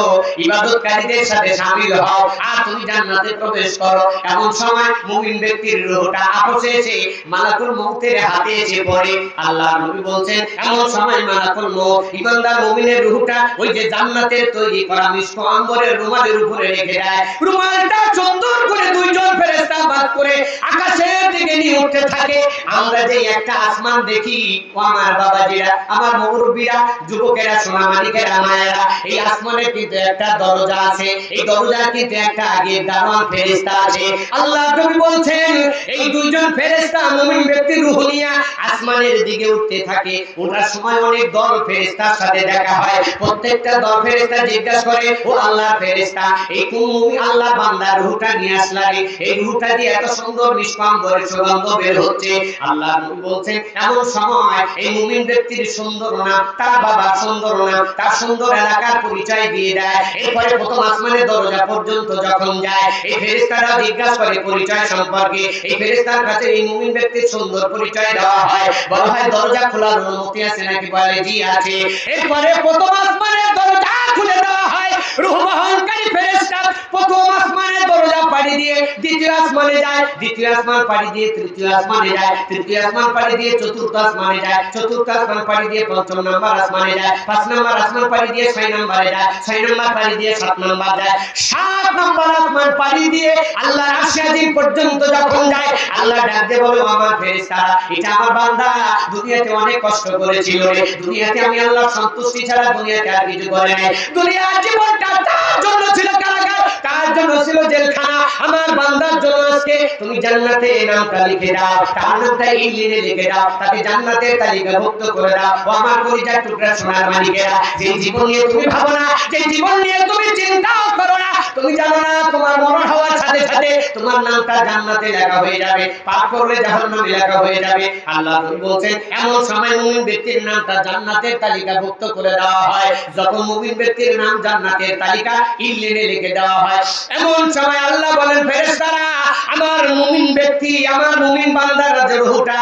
ইবাদতকারীদের সাথে শামিল হও, আর তুমি জান্নাতে প্রবেশ করো। এমন সময় মুমিন ব্যক্তির রূহটা আপসে এসে মালাকুল মউতের হাতে এসে পড়ে। আল্লাহর নবী বলছেন এমন সময় মালাকুল মউত ঈমানদার মুমিনের রূহটা ওই যে জান্নাতের তৈরি করা মিষ্ক আম্বরের রুমালের উপরে রেখে দেয়। রুমালটা সুন্দর করে দুইজন ফেরেশতা বাদ করে আকাশের দিকে নিয়ে উঠতে থাকে। আমরা যে একটা আসমান দেখি, ও আমার বাবাজিরা, আমার মুরব্বিরা, যুবকেরা, সোনা মালিকেরা, মায়েরা, এই আসমানে কিন্তু একটা দরজা আছে, এই দরজার কিন্তু একটা আগে দারোয়ান ফেরেশতা আছে। আল্লাহ নবী বলছেন এই দুইজন ফেরেশতা মুমিন ব্যক্তির রূহ নিয়ে আসমানের দিকে উঠতে থাকে। ওঠার সময় অনেক দল ফেরেশতার সাথে দেখা হয়। প্রত্যেকটা দল ফেরেশতা জিজ্ঞাসা করে, ও আল্লাহর ফেরেশতা, এই কোন মুমিন আল্লাহ বান্দার রূহটা নিয়ে আসলা লাগে, এই রূহটা দিয়ে এত সুন্দর নিষ্কাম করে সুগন্ধ বের হচ্ছে। আল্লাহ বলছেন এমন সময় এই মুমিন ব্যক্তির সুন্দর না, তার বাবা সুন্দর না, তার সুন্দর এলাকার পরিচয় দিয়ে দেয়। এরপরে প্রথম আসমানের দরজা পর্যন্ত যখন যায়, এই ফেরেশতারা জিজ্ঞাসা করে পরিচয় সম্পর্কে। এই ফেরেশতার কাছে এই মুমিন ব্যক্তির সুন্দর পরিচয় দেওয়া হয়, বলা হয় দরজা খোলার অনুমতি আছে নাকি? বলে জি আছে। এরপরে প্রথম আসমানের দরজা খুলে দেওয়া হয়, রূহ বহনকারী ফেরেশতা প্রথম আসমানের দরজা পাড়ি দিয়ে দ্বিতীয় আসমানে যায়, দ্বিতীয় আসমান পাড়ি দিয়ে তৃতীয় আসমানে যায়, তৃতীয় আসমান পাড়ি দিয়ে চতুর্থ আসমানে যায়, চতুর্থ আসমান পাড়ি দিয়ে পঞ্চম নম্বর আসমানে যায়, 5 নম্বর আসমান পাড়ি দিয়ে 6 নম্বরে যায়, 6 নম্বর পাড়ি দিয়ে 7 নম্বর যায়, 7 নম্বর আসমান পাড়ি দিয়ে আল্লাহর আরশে আজিম পর্যন্ত যখন যায়, আল্লাহ ডাক দিয়ে বলে আমার ফেরেশতারা, এটা আমার বান্দা দুনিয়াতে অনেক কষ্ট করেছিল রে, দুনিয়াতে আমি আল্লাহর সন্তুষ্টি ছাড়া দুনিয়াতে আর কিছু করে নাই, দুনিয়ার জীবনটা তার জন্য ছিল কারাগার, তার জন্য ছিল জেলখানা, আমার বান্দার জন্য আজকে তুমি জান্নাতে নামটা লিখে দাও, তার নামটা ইল্লিনে লিখে দাও, তাকে জান্নাতের তালিকাভুক্ত করে দাও। ও আমার কলিজার টুকরা সোনার মানিকেরা, যে জীবন নিয়ে তুমি ভাবো না, যে জীবন নিয়ে তুমি চিন্তাও করো না, তুমি জানো না তোমার মরণ হওয়ার সাথে সাথে তোমার নামটা জান্নাতে লেখা হয়ে যাবে, পাপ করলে জাহান্নামে লেখা হয়ে যাবে। আল্লাহ বলছেন এমন সময় মুমিন ব্যক্তির নামটা জান্নাতের তালিকাভুক্ত করে দেওয়া হয়, যখন মুমিন ব্যক্তির নাম জান্নাতের তালিকা ইল্লিনে লিখে দেওয়া হয়, এমন সময় আল্লাহ বলেন ফেরেশতারা, আমার মুমিন ব্যক্তি, আমার মুমিন বান্দার রূহটা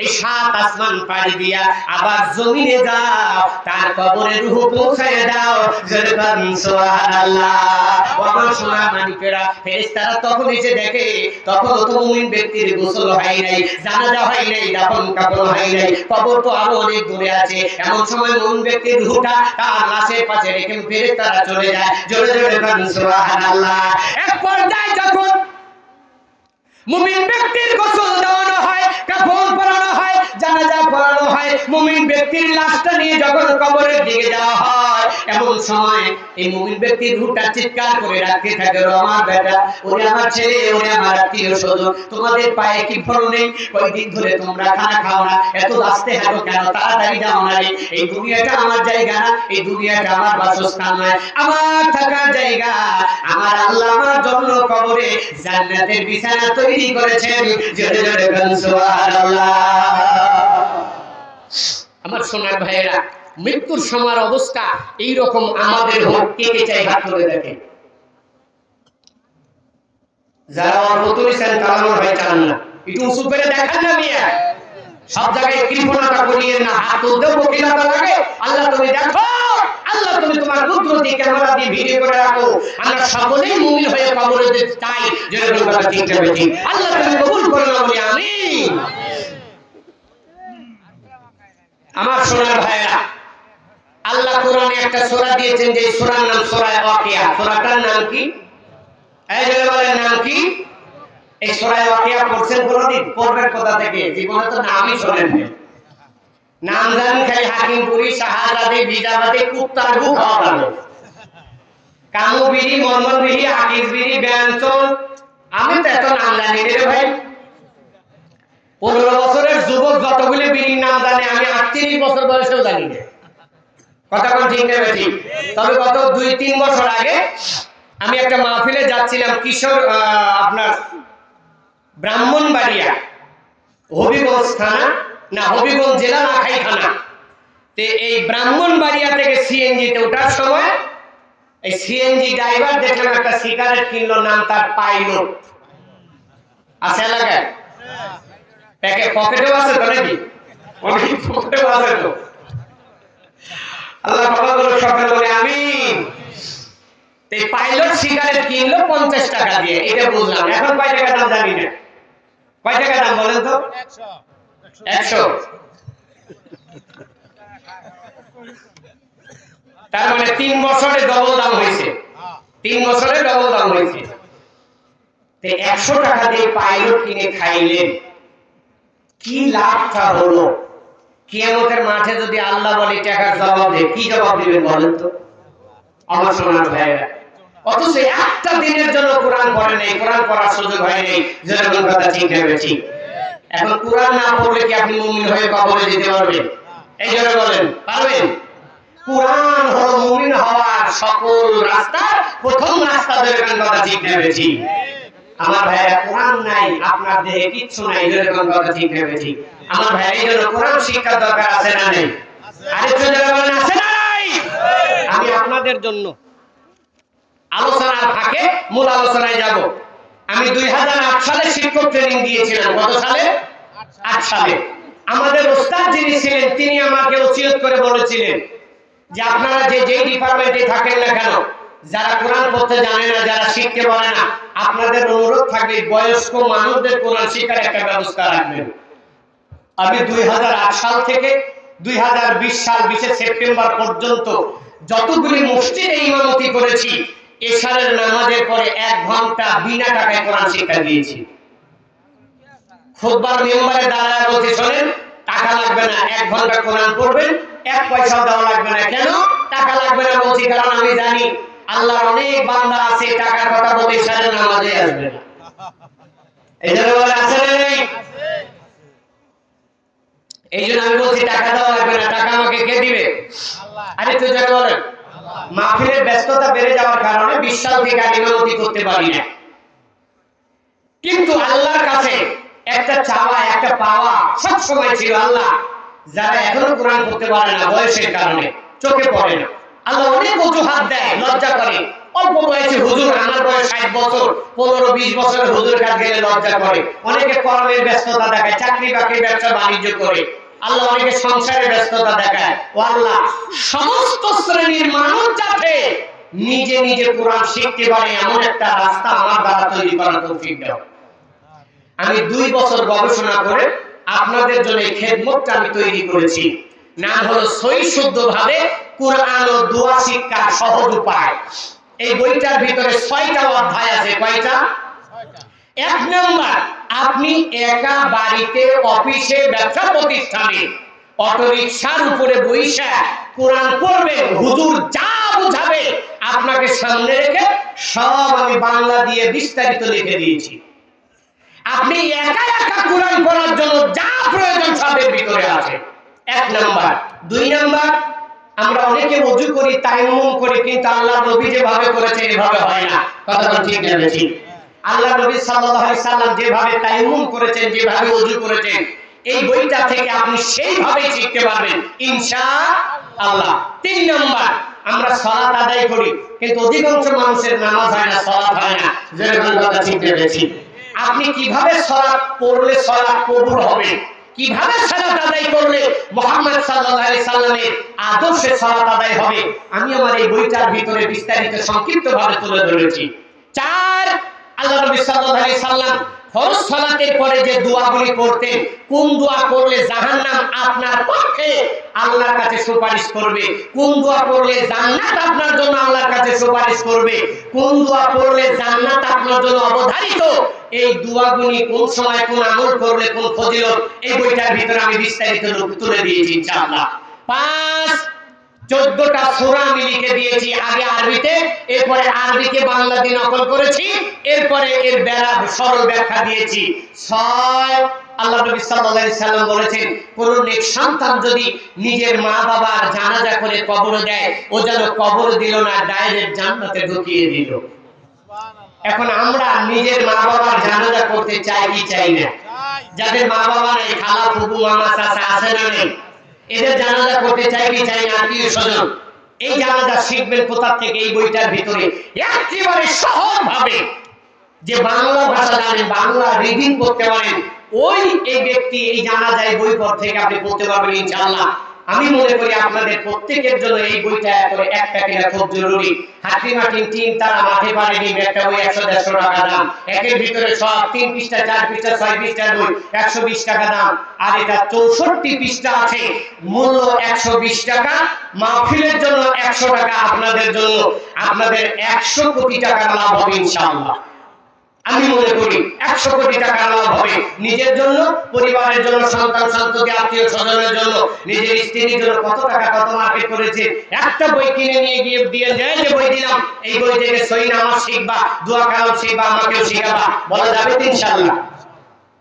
এই 7 আসমান পাড়ি দিয়া আবার জমিনে যাও, তার কবরে রূহ পৌঁছায় দাও, জোরে সুবহানাল্লাহ। আমার সোনা মানিকেরা, ফেরেশতারা তখন এসে দেখে তখন তো মুমিন ব্যক্তির গোসল হয় নাই, জানাজা হয় নাই, দাফন কাফন হয় নাই, কবর তো আরো অনেক দূরে আছে। এমন সময় মুমিন ব্যক্তির রূহটা তার লাশের পাশে রেখে ফেরেশতারা চলে যায়, জোরে জোরে সুবহানাল্লাহ। এক পর্যায়ে যখন মুমিন ব্যক্তির গোসল দেওয়ানো হয়, কাফন পরানো হয়, জানাজা পড়ানো হয়, মুমিন ব্যক্তির লাশটা নিয়ে যখন কবরের দিকে যাওয়া হয়, এমন সময় এই মুমিন ব্যক্তির রূহটা চিৎকার করে রাখতে থাকে, ও আমার বেটা, ওরে আমার ছেলে, ওরে আমার আত্মীয় স্বজন, তোমাদের পায়ে কি ফল নেই? কয়দিন ধরে তোমরা খানা খাও না, এত আস্তে হাঁটো কেন? তাড়াতাড়ি যাও না রে, এই দুনিয়াটা আমার জায়গা না, এই দুনিয়াটা আমার বাসস্থান নয়, আমার থাকার জায়গা। আমার আল্লাহ আমার জন্য কবরে জান্নাতের বিছানা তৈরি করেছেন, জোরে জোরে বলুন সুবহানাল্লাহ। আমার সোনার ভাইয়েরা, মৃত্যুর সময়ের অবস্থা এইরকম আমাদের হোক, কে কে চাই হাত তুলে দেখেন। যারা অল্প তুলেছেন তারা মনে হয় চান না, একটু উঁচু করে দেখান না মিয়া, সব জায়গায় কৃপণতা করিয়ে না, হাত তুলতেও বকিলাতা লাগে। আল্লাহ তুমি দেখো, আল্লাহ তুমি তোমার কুদরতি ক্যামেরা দিয়ে ভিডিও করে রাখো, আমরা সকলেই মুমিন হয়ে কবরে যেতে চাই, যেরকম কথা ঠিক হবে ঠিক। আল্লাহ তুমি কবুল করো না বলি আমিন। আমার সোনার ভাইরা, আল্লাহ কোরআনে একটা সূরা দিয়েছেন, যে সূরার নাম সূরা ওয়াকিয়া। সূরাটার নাম কি? এই যে বলেন নাম কি? এই সূরা ওয়াকিয়া পড়ছেন কোনদিন? পড়বেন কোথা থেকে? জীবনে তো নামই শোনেন না, নাম জানেন খালি হাকিমপুরি, শাহজাদে, বিজাবাদে, কুত্তার গু খাওয়া যাবে, কামু বিড়ি, মরমর বিড়ি, আকিস বিড়ি, ব্যঞ্জন, আমি তো এত নাম জানি রে ভাই। 15 বছরের যুবক যতগুলি বিড়ির নাম জানে, আমি 38 বছর বয়সেও জানি না। কথা কোন ঠিক নেবে ঠিক? তবে গত 2-3 বছর আগে আমি একটা মাহফিলে যাচ্ছিলাম, কিশোর আপনার ব্রাহ্মণবাড়িয়া, হবিগঞ্জ থানা না, হবিগঞ্জ জেলা, লাখাই থানা। তে এই ব্রাহ্মণবাড়িয়া থেকে সিএনজি তে ওঠার সময় এই সিএনজি ড্রাইভার দেখলাম একটা সিগারেট কিনলো, নাম তার পাইলট। আছে এলাকায়? পকেটেও আছে তো নাকি? অনেক পকেটেও আছে তো। আল্লাহ ক্ষমা করুন, সকলে বলে আমিন। এই পাইলট সিগারেট কিনলো 50 টাকা দিয়ে, এটা বুঝলাম। এখন কয় টাকা দাম জানি না, কয় টাকা দাম বলেন তো? 100। তার মানে 3 বছরে ডবল দাম হয়েছে, 3 বছরে ডবল দাম হয়েছে। 100 টাকা দিয়ে পাইলট কিনে খাইলেন, কি লাভটা হলো? কিয়ামতের মাঠে যদি আল্লাহ বলে টাকার জবাব দে, কি জবাব দিবেন বলেন তো আমার সোনার ভাইরা? অথচ একটা দিনের জন্য কোরআন পড়ে নেই, কোরআন পড়ার সুযোগ হয় নাই, যেরকম কথা ঠিক হবে ঠিক। এখন কোরআন না পড়লে কি আপনি মুমিন হয়ে কবরে যেতে পারবেন? এই জন্য বলেন পারবেন? কোরআন হলো মুমিন হওয়ার সকল রাস্তার প্রথম রাস্তা, যেরকম কথা ঠিক হবে ঠিক। আমার ভাইরা কোরআন নাই, আপনার দেহে কিচ্ছু নাই, এরকম কথা ঠিক ভেবে ঠিক। আমার ভাইরা এই জন্য কোরআন শিক্ষার দরকার আছে না নেই? আরেকটু যারা বলেন আছে না নাই? আমি আপনাদের জন্য আলোচনার ফাঁকে মূল আলোচনায় যাব। আমি 2008 সালে শিক্ষক ট্রেনিং দিয়েছিলাম। কত সালে? 8 সালে। আমাদের ওস্তাদ যিনি ছিলেন তিনি আমাকে ওসিয়ত করে বলেছিলেন যে আপনারা যে যেই ডিপার্টমেন্টে থাকেন না কেন, যারা কোরআন পড়তে জানে না, যারা শিখতে পারে না, আপনাদের অনুরোধ থাকবে বয়স্ক মানুষদের কোরআন শিক্ষার একটা ব্যবস্থা রাখবেন। আমি 2008 সাল থেকে 2020 সাল 20 সেপ্টেম্বর পর্যন্ত যতগুলি মসজিদে ইমামতি করেছি, এশারের নামাজের পরে 1 ঘন্টা বিনা টাকায় কোরআন শিক্ষা দিয়েছি। খুতবার মেম্বারে দাঁড়ায় বলতে শোনেন, টাকা লাগবে না, 1 ঘন্টা কোরআন পড়বেন, 1 পয়সাও দেওয়া লাগবে না। কেন টাকা লাগবে না বলছি? কারণ আমি জানি আল্লাহর অনেক বান্দা আছে টাকার কথা বলে এশারের নামাজে আসবে না। এই জন্য বলে আছে না নেই? এই জন্য আমি বলছি টাকা দেওয়া লাগবে না। টাকা আমাকে কে দিবে? আরে তো যারা বলেন, মাহফিলের ব্যস্ততা বেড়ে যাওয়ার কারণে 20 সাল থেকে আমি ইমামতি করতে পারি না। কিন্তু আল্লাহর কাছে একটা চাওয়া, একটা পাওয়া সব সময় ছিল, আল্লাহ যারা এখনো কোরআন পড়তে পারে না বয়সের কারণে, চোখে পড়ে না, আল্লাহ অনেক অজুহাত দেয়, লজ্জা করে। অল্প বয়সে হুজুর, আমার বয়স 60 বছর, 15-20 বছরের হুজুরের কাছে গেলে লজ্জা করে। অনেকে কর্মের ব্যস্ততা দেখায়, চাকরি বাকরি ব্যবসা বাণিজ্য করে। আল্লাহ অনেকে সংসারে ব্যস্ততা দেখায়। ও আল্লাহ, সমস্ত শ্রেণীর মানুষ যাতে নিজে নিজে কোরআন শিখতে পারে এমন একটা রাস্তা আমার দ্বারা তৈরি করার তৌফিক দাও। আমি 2 বছর গবেষণা করে আপনাদের জন্য এই খেদমতটা আমি তৈরি করেছি। নাম হলো সহি শুদ্ধভাবে কোরআন ও দোয়া শিক্ষার সহজ উপায়। এই বইটার ভিতরে 6টা অধ্যায় আছে। কয়টা? 6টা। 1 নাম্বার, আপনি একা বাড়িতে, অফিসে, ব্যবসা প্রতিষ্ঠানে, অটোরিকশার উপরে বইসা কোরআন পড়বেন। হুজুর যা বুঝাবে আপনাকে সামনে রেখে সব আমি বাংলা দিয়ে বিস্তারিত লিখে দিয়েছি। আপনি একা একা কোরআন পড়ার জন্য যা প্রয়োজন সবের ভিতরে আছে। 1 নাম্বার। 2 নাম্বার, আমরা অনেকে ওযু করি, তায়াম্মুম করি, কিন্তু আল্লাহর নবী যেভাবে করেছেন এভাবে হয় না। কথাটা ঠিক না ঠিক? আল্লাহর নবী সাল্লাল্লাহু আলাইহি সাল্লাম যেভাবে তায়াম্মুম করেছেন, যেভাবে ওযু করেছেন, এই বইটা থেকে আপনি সেইভাবে শিখতে পারবেন ইনশাআল্লাহ। 3 নাম্বার, আমরা সালাত আদায় করি, কিন্তু অধিকাংশ মানুষের নামাজ হয় না, সালাত হয় না। যেরকম কথা ঠিক পেয়েছি। আপনি কিভাবে সালাত পড়লে সালাত কবুল হবে, কিভাবে সালাত আদায় করলে মুহাম্মদ সাল্লাল্লাহু আলাইহি সাল্লামের আদর্শে সালাত আদায় হবে, আমি আমার এই বইটার ভিতরে বিস্তারিত সংক্ষিপ্তভাবে তুলে ধরেছি। 4, আল্লাহ নবী সাল্লাল্লাহু আলাইহি সাল্লাম ফরজ সালাতের পরে যে দোয়াগুলি করতেন, কোন দোয়া করলে জাহান্নাম আপনার পক্ষে আল্লাহর কাছে সুপারিশ করবে, কোন দোয়া করলে জান্নাত আপনার জন্য আল্লাহর কাছে সুপারিশ করবে, কোন দোয়া করলে জান্নাত আপনার জন্য অবধারিত, এই দোয়াগুলি কোন সময় কোন আমল করলে কোন ফজিলত, এই বইটার ভিতরে আমি বিস্তারিত তুলে দিয়েছি ইনশাআল্লাহ। 5, 14টা সূরা আমি লিখে দিয়েছি, আগে আরবিতে, এরপরে আরবিকে বাংলা দিয়ে নকল করেছি, এরপরে এর সরল ব্যাখ্যা দিয়েছি। 6, আল্লাহ নবী সাল্লাল্লাহু আলাইহি সাল্লাম বলেছেন, কোন নেক সন্তান যদি নিজের মা বাবার জানাজা করে কবরে দেয়, ও যেন কবর দিল না, ডাইরেক্ট জান্নাতে ঢুকিয়ে দিল। এখন আমরা নিজের মা বাবার জানাজা করতে চাই কি চাই না? যাদের মা বাবা নেই, খালা, ফুফু, মামা, চাচা আছে না নেই, এদের জানাজা করতে চাই কি চাই না? আত্মীয় স্বজন। এই জানাজা শিখবেন কোথা থেকে? এই বইটার ভিতরে একেবারে সহজ ভাবে, যে বাংলা ভাষা জানেন, বাংলা রিডিং করতে পারেন, ওই এই ব্যক্তি এই জানাজায় বই পড় থেকে আপনি পড়তে পারবেন ইনশাআল্লাহ। আমি মনে করি আপনাদের প্রত্যেকের জন্য এই বইটা করে একটা কেনা খুব জরুরি। হাতি মাটিন 3 তারা মাঠে পারেনি, একটা বই 100-150 টাকা দাম। একের ভিতরে সব 3 পৃষ্ঠা, 4 পৃষ্ঠা, 6 পৃষ্ঠার বই, 120 টাকা দাম। আর এটা 64 পৃষ্ঠা আছে, মূল্য 120 টাকা। মাহফিলের জন্য 100 টাকা, আপনাদের জন্য আপনাদের 100 কোটি টাকার লাভ হবে ইনশাআল্লাহ। আমি মনে করি 100 কোটি টাকা লাভ হবে নিজের জন্য, পরিবারের জন্য, সন্তান সন্ততি, আত্মীয় স্বজনের জন্য, নিজের স্ত্রীর জন্য। কত টাকা কত মার্কেট করেছে, একটা বই কিনে নিয়ে গিয়ে দিয়ে দেয়, যে বই দিলাম, এই বই থেকে সহি নামাজ শিখবা, দোয়া কালাম শিখবা, আমাকেও শিখাবা, বলা যাবে ইনশাআল্লাহ।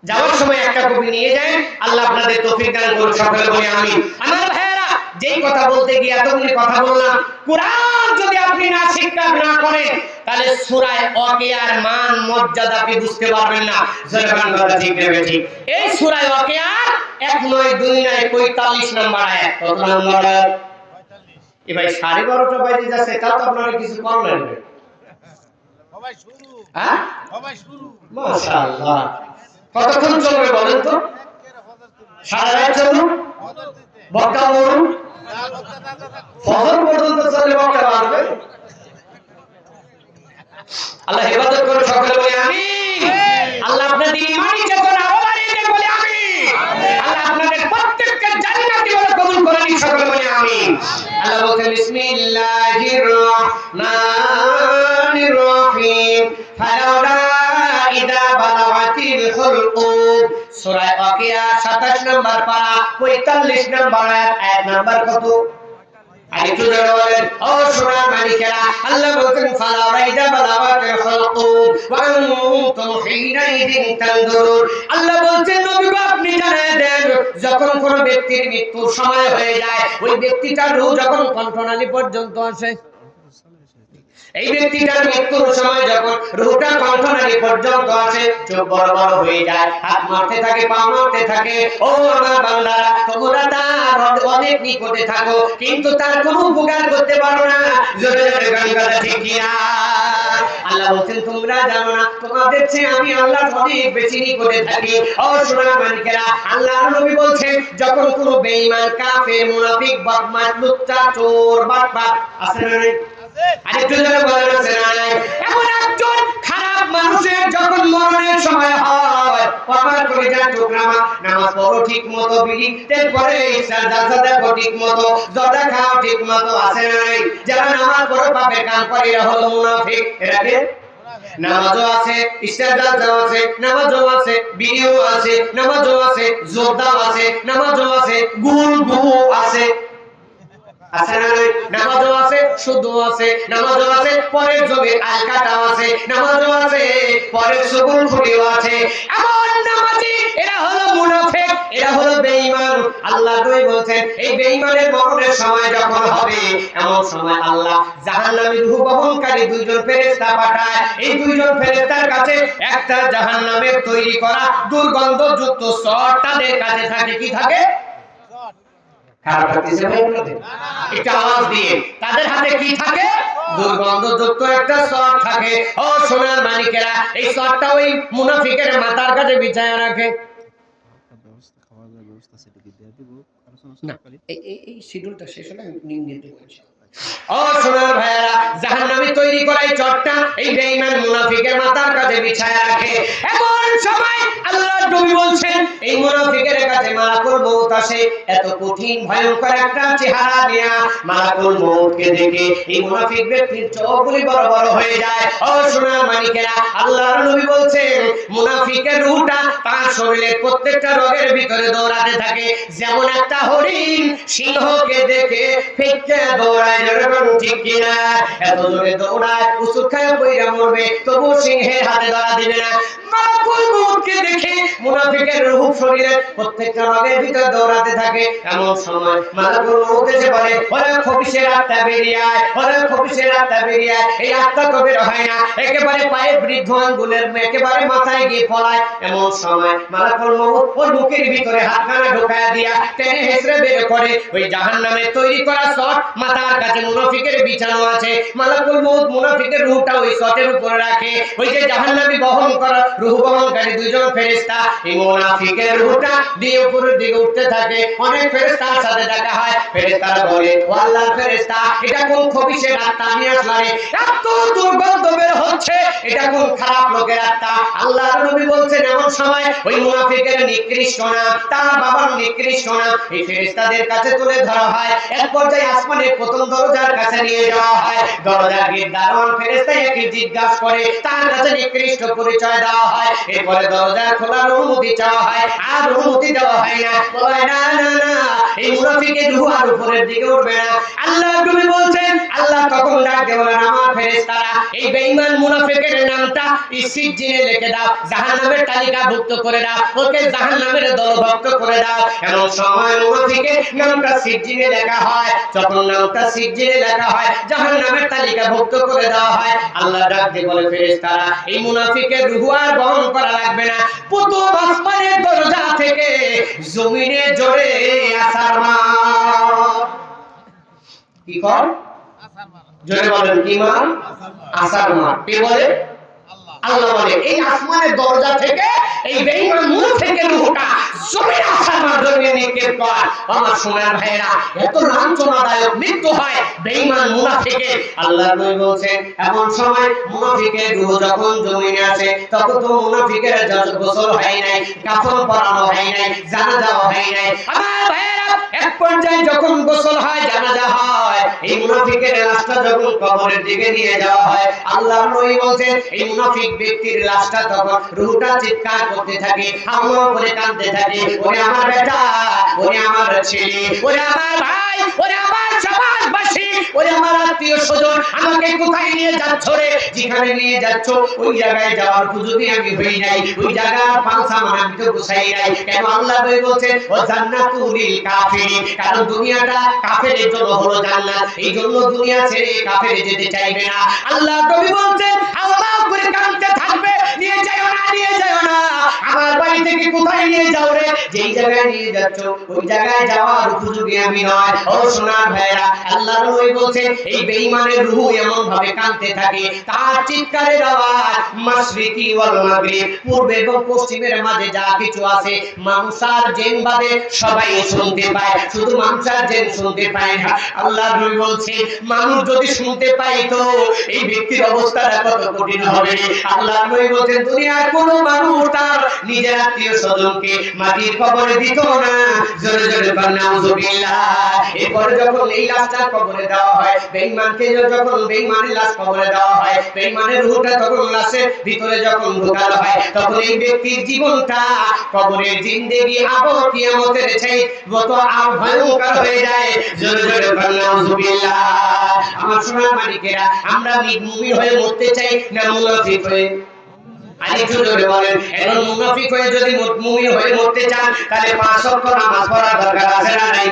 যাওয়ার সময় একটা কপি নিয়ে যায়। আল্লাহ আপনাদের তৌফিক দান করুন, সকলে বলি আমিন। আমার ভাইয়েরা, যেই কথা বলতে গিয়ে এতগুলি কথা বললাম, কুরআন যদি আপনি না শিক্ষা না করেন তাহলে সূরা ওয়াকিয়ার মান মর্যাদা আপনি বুঝতে পারবেন না। জনগণ কথা ঠিক নেবে ঠিক। এই সূরা ওয়াকিয়ার 1 নয় 2 নয় 45 নম্বর আয়াত। কত নম্বর আয়াত? এ ভাই 12:30 বাজে যাচ্ছে, তাও তো আপনারা কিছু করলেন না। সবাই শুরু, হ্যাঁ সবাই শুরু, মাশাআল্লাহ। কতক্ষণ চলবে বলেন তো? সারা রাত চলবে, বক্তা বলুন ফজর পর্যন্ত চলে, বক্তা বাজবে। আল্লাহ হেফাজত করে, সকলে বলি আমিন। আল্লাহ আপনাদের ঈমানি চেতনা আরো বাড়িয়ে দেন, বলি আমিন। আল্লাহ আপনাদের প্রত্যেককে জান্নাতি বলে কবুল করে নিন, সকলে বলি আমিন। আল্লাহ বলেন বিসমিল্লাহির রহমানির রহিম, ফালাউলা ইযা বালাগাতিল হুলকুম। সূরা ওয়াকিয়া 27 নম্বর পারা 45 নম্বর আয়াত। আয়াত নাম্বার কত? আরেকটু জোরে বলেন। ও সোনার মালিকেরা, আল্লাহ বলেন ফালাউলা ইযা বালাগাতিল হুলকুম ওয়া আনতুম হিনাইদিন তানজুরুন। আল্লাহ বলেন নবী গো, আপনি জানিয়ে দেন, যখন কোন ব্যক্তির মৃত্যুর সময় হয়ে যায়, ওই ব্যক্তিটার রূহ যখন কণ্ঠনালী পর্যন্ত আসে, এই ব্যক্তিটার মৃত্যুর সময় যখন রূহটা কণ্ঠনালী পর্যন্ত আসে, চোখ বড় বড় হয়ে যায়, হাত মারতে থাকে, পা মারতে থাকে। ও আমার বান্দারা, তোমরা তার অনেক নিকটে থাকো, কিন্তু তার কোনো উপকার করতে পারো না। জোরে জোরে গান গাদা ঠিক কিনা? আল্লাহ বলেন তোমরা জানো না, তোমাদের চেয়ে আমি আল্লাহ অনেক বেশি নিকটে থাকি। ও সোনার মালিকেরা, আল্লাহর নবী বলছেন, যখন কোনো বেঈমান, কাফের, মুনাফিক, বদমাশ, লুচ্চা, চোর, বাটপার আছে না নাই? আরেকটু জোরে বলেন আছে না নাই? এমন একজন খারাপ মানুষের যখন মরণের সময় হয়, আমার কলিজার টুকরা মা, নামাজ পড়ো ঠিক মতো, বিড়ি তারপরে ইফতার জালসা দেখো ঠিক মতো, জর্দা খাও ঠিক মতো, আছে না নাই? যারা নামাজ পড়ো পাপের কাম করে, এরা হলো মুনাফিক। এরা কে? নামাজও আছে, ইফতার জালসাও আছে, নামাজও আছে, বিড়িও আছে, নামাজও আছে, জর্দাও আছে, নামাজও আছে, গুল গু আছে, আছে না নাই? নামাজও আছে, শুদ্ধ আছে, নামাজও আছে, পরের জমি আলকাটাও আছে, নামাজও আছে, পরের সগুল খুঁটিও আছে। এমন নামাজি এরা হলো মুনাফিক, এরা হলো বেঈমান। আল্লাহ নবী বলেন, এই বেঈমানের মরণের সময় যখন হবে, এমন সময় আল্লাহ জাহান্নামী রূহ বহনকারী 2 জন ফেরেশতা পাঠায়। এই 2 জন ফেরেশতার কাছে একটা জাহান্নামের তৈরি করা দুর্গন্ধযুক্ত সর তাদের কাছে থাকে। কি থাকে? খারাপ লাগতেছে ভাই আপনাদের? একটা আওয়াজ দিয়ে, তাদের হাতে কি থাকে? দুর্গন্ধযুক্ত একটা সর থাকে। ও সোনার মালিকেরা, এই সরটা ওই মুনাফিকের মাথার কাছে বিছায়া রাখে। না, এই শিডিউলটা শেষ হলে আমি নিয়ে দেব। ও সোনার ভাইয়ারা, জাহান্নামী তৈরি করা এই চটটা এই বেঈমান মুনাফিকের মাথার কাছে বিছায়া রাখে। এমন সময় আল্লাহর নবী বলছেন, এই মুনাফিকের কাছে মালাকুল মউত আসে। এত কঠিন ভয়ঙ্কর একটা চেহারা নিয়ে মালাকুল মউতকে দেখে এই মুনাফিক ব্যক্তির চোখগুলি বড় বড় হয়ে যায়। ও সোনার মালিকেরা, আল্লাহর নবী বলছেন, মুনাফিকের রূহটা তার শরীরের প্রত্যেকটা রগের ভিতরে দৌড়াতে থাকে। যেমন একটা হরিণ সিংহকে দেখে ফিকে দৌড়ায়, ঠিক কিনা? এত জোরে দৌড়ায়, উসুক খায় পইরা মরবে, তবু সিংহের হাতে ধরা দিবে না। মালাকুল মউতকে দেখে মুনাফিকের রূহ শরীরের প্রত্যেকটা রগের ভিতরে দৌড়াতে থাকে। এমন সময় মালাকুল মউত এসে বলে, ওরে খবিশের আত্মা বেরিয়ে আয়, ওরে খবিশের আত্মা বেরিয়ে আয়। এই আত্মা তো বের হয় না, একেবারে পায়ে বৃদ্ধ আঙ্গুলের একেবারে মাথায় গিয়ে ফলায়। এমন সময় মালাকুল মউত ওর বুকের ভিতরে হাতখানা ঢোকায়া দিয়া টেনে হেসড়ে বের করে ওই জাহান্নামের তৈরি করা সট মাথার কাছে মুনাফিকের বিছানো আছে। মালাকুল মউত মুনাফিকের রূহটা ওই সটের উপরে রাখে। ওই যে জাহান্নামী বহন করা রূহ বহনকারী 2 জন ফেরেশতা এই মুনাফিকের রূহটা দিয়ে উপরের দিকে উঠতে থাকে। অনেক ফেরেশতার সাথে দেখা হয়। ফেরেশতারা বলে, ও আল্লাহর ফেরেশতা, এটা কোন খবিশের আত্মা নিয়ে আসলে? এত দুর্গন্ধ বের হচ্ছে, এটা কোন খারাপ লোকের আত্মা? আল্লাহর নবী বলছেন, এমন সময় ওই মুনাফিকের নিকৃষ্ট নাম, তার বাবার নিকৃষ্ট নাম এই ফেরেশতাদের কাছে তুলে ধরা হয়। এক পর্যায়ে আসমানের প্রথম দরজার কাছে নিয়ে যাওয়া হয়। দরজার গেট দারোয়ান ফেরেশতা একে জিজ্ঞাসা করে, তার কাছে নিকৃষ্ট পরিচয় দেওয়া হয়। এরপরে দরজা খোলার অনুমতি চাওয়া হয়, আর অনুমতি দেওয়া হয় না। বলে, না না না, এই মুনাফিকের রূহ আর উপরের দিকে উঠবে না। আল্লাহ নবী বলছেন, আল্লাহ তখন ডাক দিয়ে বলেন, আমার ফেরেশতারা এই বেঈমান মুনাফিকের নামটা সিজিনে লিখে দাও, জাহান্নামের তালিকাভুক্ত করে দাও, ওকে জাহান্নামের দলভুক্ত করে দাও। এমন সময় মুনাফিকের নামটা সিজিনে লেখা হয়। যখন নামটা সিজিনে লেখা হয়, জাহান্নামের তালিকাভুক্ত করে দেওয়া হয়। আল্লাহ ডাক দিয়ে বলে, ফেরেশতারা এই মুনাফিকের রূহ আর বহন করা লাগবে না, প্রথম আসমানের দরজা থেকে জমিনে জোরে আছাড় মার। কি কর? জোরে বলেন, কি মার? আছাড় মার। কে বলে? আল্লাহ বলে, এই আসমানের দরজা থেকে এই বেঈমান মুনাফিকের রূহটা জমিনে আছাড় মার, জমিনে নিক্ষেপ কর। আমার সোনার ভাইরা, এত লাঞ্ছনাদায়ক মৃত্যু হয় বেঈমান মুনাফিকের। আল্লাহ নবী বলেন, এমন সময় মুনাফিকের রূহ যখন জমিনে আসে, তখন তো মুনাফিকের গোসল হয় নাই, কাফন পরানো হয় নাই, জানাজা হয় নাই। আমার ভাইরা, এক পর্যায়ে যখন গোসল হয়, জানাজা হয়, এই মুনাফিকের লাশটা যখন কবরের দিকে নিয়ে যাওয়া হয়, আল্লাহ নবী বলেন, এই মুনাফিক ব্যক্তির লাশটা তখন রূহটা চিৎকার করতে থাকে, হাওয়া করে কাঁদতে থাকে, ওরে আমার বেটা, ওরে আমার ছেলে, ওরে আমার ভাই, ওরে আমার সমাজবাসী, ওরে আমার আত্মীয় স্বজন, আমাকে কোথায় নিয়ে যাচ্ছ রে? যেখানে নিয়ে যাচ্ছ ওই জায়গায় যাওয়ার উপযোগী আমি হই নাই, ওই জায়গার পাংসা আমি তো গুছাই নাই। কেন? আল্লাহ নবী বলেন, ও জান্নাতুল কাফিরিন, কারণ দুনিয়াটা কাফেরের জন্য হলো জান্নাত, এই জন্য দুনিয়া ছেড়ে কাফেরে যেতে চাইবে না। আল্লাহ নবী বলেন, আল্লাহ করে কাঁদতে থাকবে, নিয়ে যাও না, নিয়ে যাও না, আমার বাড়ি থেকে কোথায় নিয়ে যাও রে? যেই জায়গায় নিয়ে যাচ্ছ ওই জায়গায় যাওয়ার উপযোগী আমি নয়। ও সোনার ভাইরা, আল্লাহ নবী বলেন, এই বেঈমানের রূহ এমন ভাবে কাঁদতে থাকে, তার চিৎকারের আওয়াজ মাশরিকি ওয়াল মাগরিব, পূর্ব এবং পশ্চিমের মাঝে যা কিছু আছে, মানুষ আর জিন বাদে সবাই শুনতে পায়, শুধু মানুষ আর জিন শুনতে পায় না। আল্লাহ নবী বলেন, মানুষ যদি শুনতে পায় তো এই ব্যক্তির অবস্থাটা কত কঠিন হবে। আল্লাহ নবী বলেন, দুনিয়ার কোন মানুষ তার নিজের আত্মীয় স্বজনকে মাটির কবরে দিত না। জোরে জোরে বলেন নাউজুবিল্লাহ। এরপরে যখন এই লাশটা কবরে দেওয়া হয়, বেঈমানকে যখন বেঈমানের লাশ কবরে দেওয়া হয়, বেঈমানের রূহটা তখন লাশের ভিতরে যখন ঢোকানো হয়, তখন এই ব্যক্তির জীবনটা কবরের জিন্দেগি আবার কিয়ামতের সেই কত ভয়ঙ্কর হয়ে যায়। জোরে জোরে বলেন নাউজুবিল্লাহ। আমার সোনার মালিকেরা, আমরা মুমিন হয়ে মরতে চাই না মুনাফিক হয়ে? আরেকটু জোরে বলেন। এখন মুনাফিক হয়ে যদি মুমিন হয়ে মরতে চান, তাহলে 5 ওয়াক্ত নামাজ পড়ার দরকার আছে না নাই?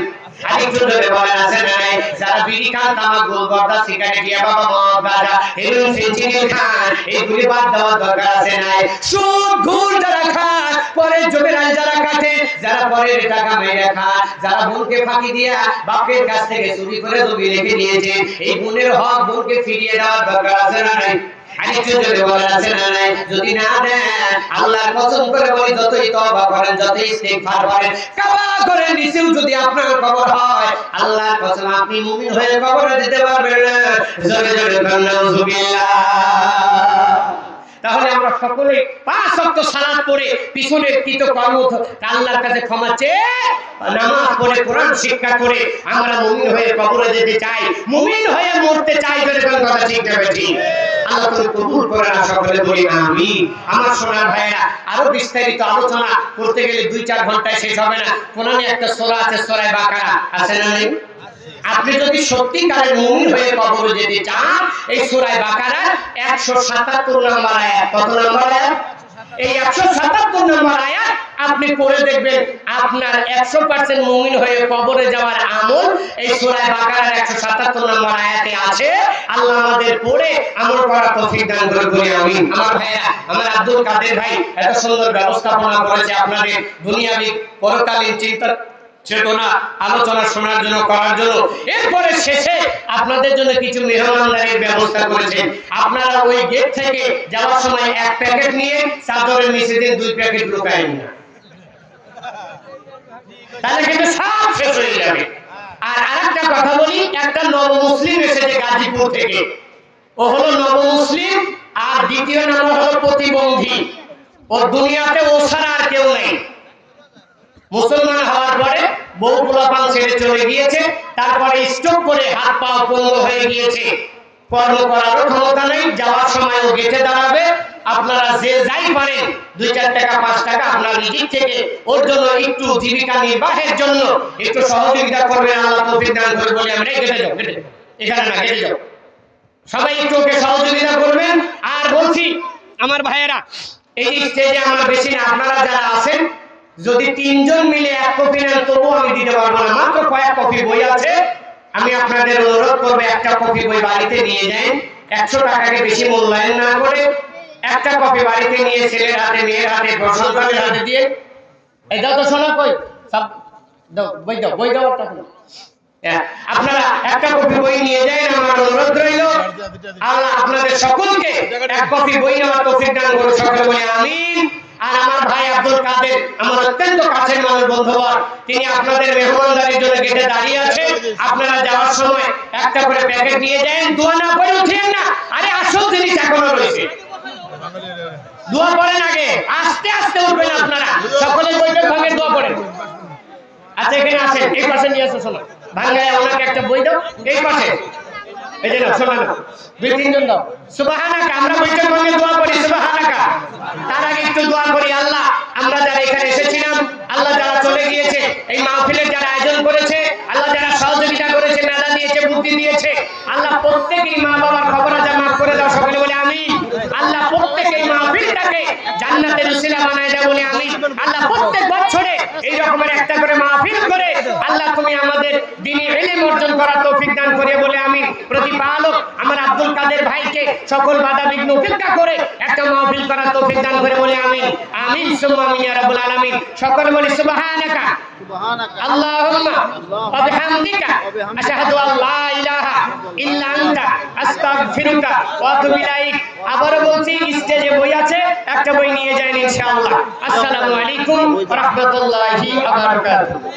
আরেকটু জোরে বলেন, আছে না নাই? যারা বিড়ি খান, তামাক, গোলগর্দা, সিগারেট, ইয়াবা, মদ, গাঁজা, হেরোইন, ফেন্সিডিল খান, এইগুলি বাদ দেওয়ার দরকার আছে নাই? সুদ, ঘুষ যারা খান, পরের জমিরান যারা কাটে, যারা পরের টাকা মেরে খান, যারা বোনকে ফাঁকি দিয়া বাপের কাছ থেকে চুরি করে জমি রেখে নিয়েছে, এই বোনের হক বোনকে ফিরিয়ে দেওয়ার দরকার আছে না নাই? যদি না দেন, আল্লাহর কসম করে বলি, যতই তওবা করেন, যতই ইস্তিগফার করেন, কাবা করে নিচেও যদি আপনার কবর হয়, আল্লাহর কসম আপনি মুমিন হয়ে কবরে যেতে পারবেন না। জোরে জোরে বলেন নাউজুবিল্লাহ। তাহলে আমরা সকলে 5 ওয়াক্ত সালাত পড়ে পিছনের কৃতকর্ম আল্লাহর কাছে ক্ষমা চেয়ে নামাজ পড়ে কোরআন শিক্ষা করে আমরা মুমিন হয়ে কবরে যেতে চাই, মুমিন হয়ে মরতে চাই। জোরে বলেন কথা ঠিক না ঠিক? আল্লাহ তুমি কবুল করে না, সকলে বলি আমিন। আমার সোনার ভাইরা, আরো বিস্তারিত আলোচনা করতে গেলে 2-4 ঘন্টায় শেষ হবে না। কোরআনে একটা সূরা আছে, সূরা বাকারা, আছে না নেই? আপনি যদি সত্যিকারের মুমিন হয়ে কবরে যেতে চান, এই সূরা বাকারার 177 নম্বর আয়াত। কত নম্বর আয়াত? এই 177 নম্বর আয়াত আপনি পড়ে দেখবেন, আপনার 100% মুমিন হয়ে কবরে যাওয়ার আমল এই সূরা বাকারার 177 নম্বর আয়াতে আছে। আল্লাহ আমাদের পড়ে আমল করার তৌফিক দান করে বলি আমিন। আমার ভাইরা, আমার আব্দুল কাদের ভাই এত সুন্দর ব্যবস্থাপনা করেছে আপনাদের দুনিয়াবি পরকালীন চিন্তা চেতনা আলোচনা শোনার জন্য, করার জন্য। এরপরে শেষে আপনাদের জন্য কিছু মেহমানদারির ব্যবস্থা করেছেন। আপনারা ওই গেট থেকে যাওয়ার সময় 1 প্যাকেট নিয়ে চাদরের নিচে দিয়ে 2 প্যাকেট লুকায়েন না, তাহলে কিন্তু সব শেষ হয়ে যাবে। আর আরেকটা কথা বলি, একটা নব মুসলিম এসেছে গাজীপুর থেকে, ও হলো নব মুসলিম, আর দ্বিতীয় নাম্বার হলো প্রতিবন্ধী। ও দুনিয়াতে ও ছাড়া আর কেউ নেই। মুসলমান হওয়ার পরে বউ পোলাপান ছেড়ে চলে গিয়েছে, তারপরে স্ট্রোক করে হাত পা পঙ্গু হয়ে গিয়েছে, কর্ম করারও ক্ষমতা নেই। যাওয়ার সময় ও গেটে দাঁড়াবে, আপনারা যে যাই পারেন 2-4 টাকা 5 টাকা আপনার রিজিক থেকে ওর জন্য একটু জীবিকা নির্বাহের জন্য একটু সহযোগিতা করবেন। আল্লাহ তৌফিক দান করে বলে আমরা কেটে যাও, এখানে না কেটে যাও, সবাই একটু ওকে সহযোগিতা করবেন। আর বলছি আমার ভাইয়েরা, এই স্টেজে আমার বেশি না, আপনারা যারা আছেন যদি 3 জন মিলে 1 কপি নেন তবুও আমি দিতে পারবো না, মাত্র কয়েক কপি বই আছে। আমি আপনাদের অনুরোধ করবো একটা কপি বই বাড়িতে নিয়ে যান, 100 টাকাকে বেশি মূল্যায়ন না করে একটা কপি বাড়িতে নিয়ে ছেলের হাতে, মেয়ের হাতে, সন্তানের হাতে দিয়ে এই দাও তো শোনা কই সব দাও, বই দাও একটা। আপনারা একটা কপি বই নিয়ে যান, আমার অনুরোধ রইল। আল্লাহ আপনাদের সকলকে 1 কপি বই নেওয়ার তৌফিক দান করুন, সকলে বলি আমিন। আর আমার ভাই আব্দুল কাদের আমার অত্যন্ত কাছের মানুষ, বন্ধুবর, তিনি আপনাদের মেহমানদারির জন্য গেটে দাঁড়িয়ে আছে। আপনারা যাওয়ার সময় একটা করে প্যাকেট নিয়ে যান, দোয়া না করে উঠিয়েন না, আরে আসল জিনিস এখনো রয়েছে, দোয়া করেন আগে, আস্তে আস্তে উঠবেন আপনারা, সকলে বইটার ভাগে দোয়া করেন। আচ্ছা এখানে আসেন, এই পাশে নিয়ে আসো, শোনো ভাঙ্গায় ওনাকে একটা বই দাও, এই পাশে এই যে না শোনা না 2-3 জন দাও। সুবহানাকা, আমরা বইটার ভাগে দোয়া করি সুবহানাকা। তার আগে একটু দোয়া করি, আল্লাহ আমরা যারা এখানে এসেছিলাম, আল্লাহ যারা চলে গিয়েছে, এই মাহফিলের যারা আয়োজন করেছে, আল্লাহ যারা সহযোগিতা করেছে, মেধা দিয়েছে, বুদ্ধি দিয়েছে, আল্লাহ প্রত্যেকেরই মা বাবার খবর আজা মাফ করে দাও, সকলে বলে আমিন। আল্লাহ প্রত্যেকের মাহফিলটাকে জান্নাতের উসিলা বানায় দাও, বলে আমিন। আল্লাহ প্রত্যেক বছরে এই রকমের একটা করে মাহফিল করে আল্লাহ তুমি আমাদের দ্বীনি ইলম অর্জন করার তৌফিক দান করে, বলে আমিন। প্রতিপালক আমার আব্দুল কাদের ভাইকে সকল বাধা বিঘ্ন উপেক্ষা করে একটা মাহফিল করার তৌফিক দান করে, বলে আমিন। আমিন সুম্মা আমিন ইয়া রাব্বুল আলামিন। সকলে বলি সুবহানাকা আল্লাহুম্মা ওয়া বিহামদিকা আশহাদু আল্লা ইলাহা ইল্লা আনতা আস্তাগফিরুকা ওয়া আতুবু ইলাইক। আবারো বলছি স্টেজে বই আছে, একটা বই নিয়ে যান ইনশাআল্লাহ। আসসালামু আলাইকুম ওয়া রাহমাতুল্লাহি ওয়া বারাকাতুহু।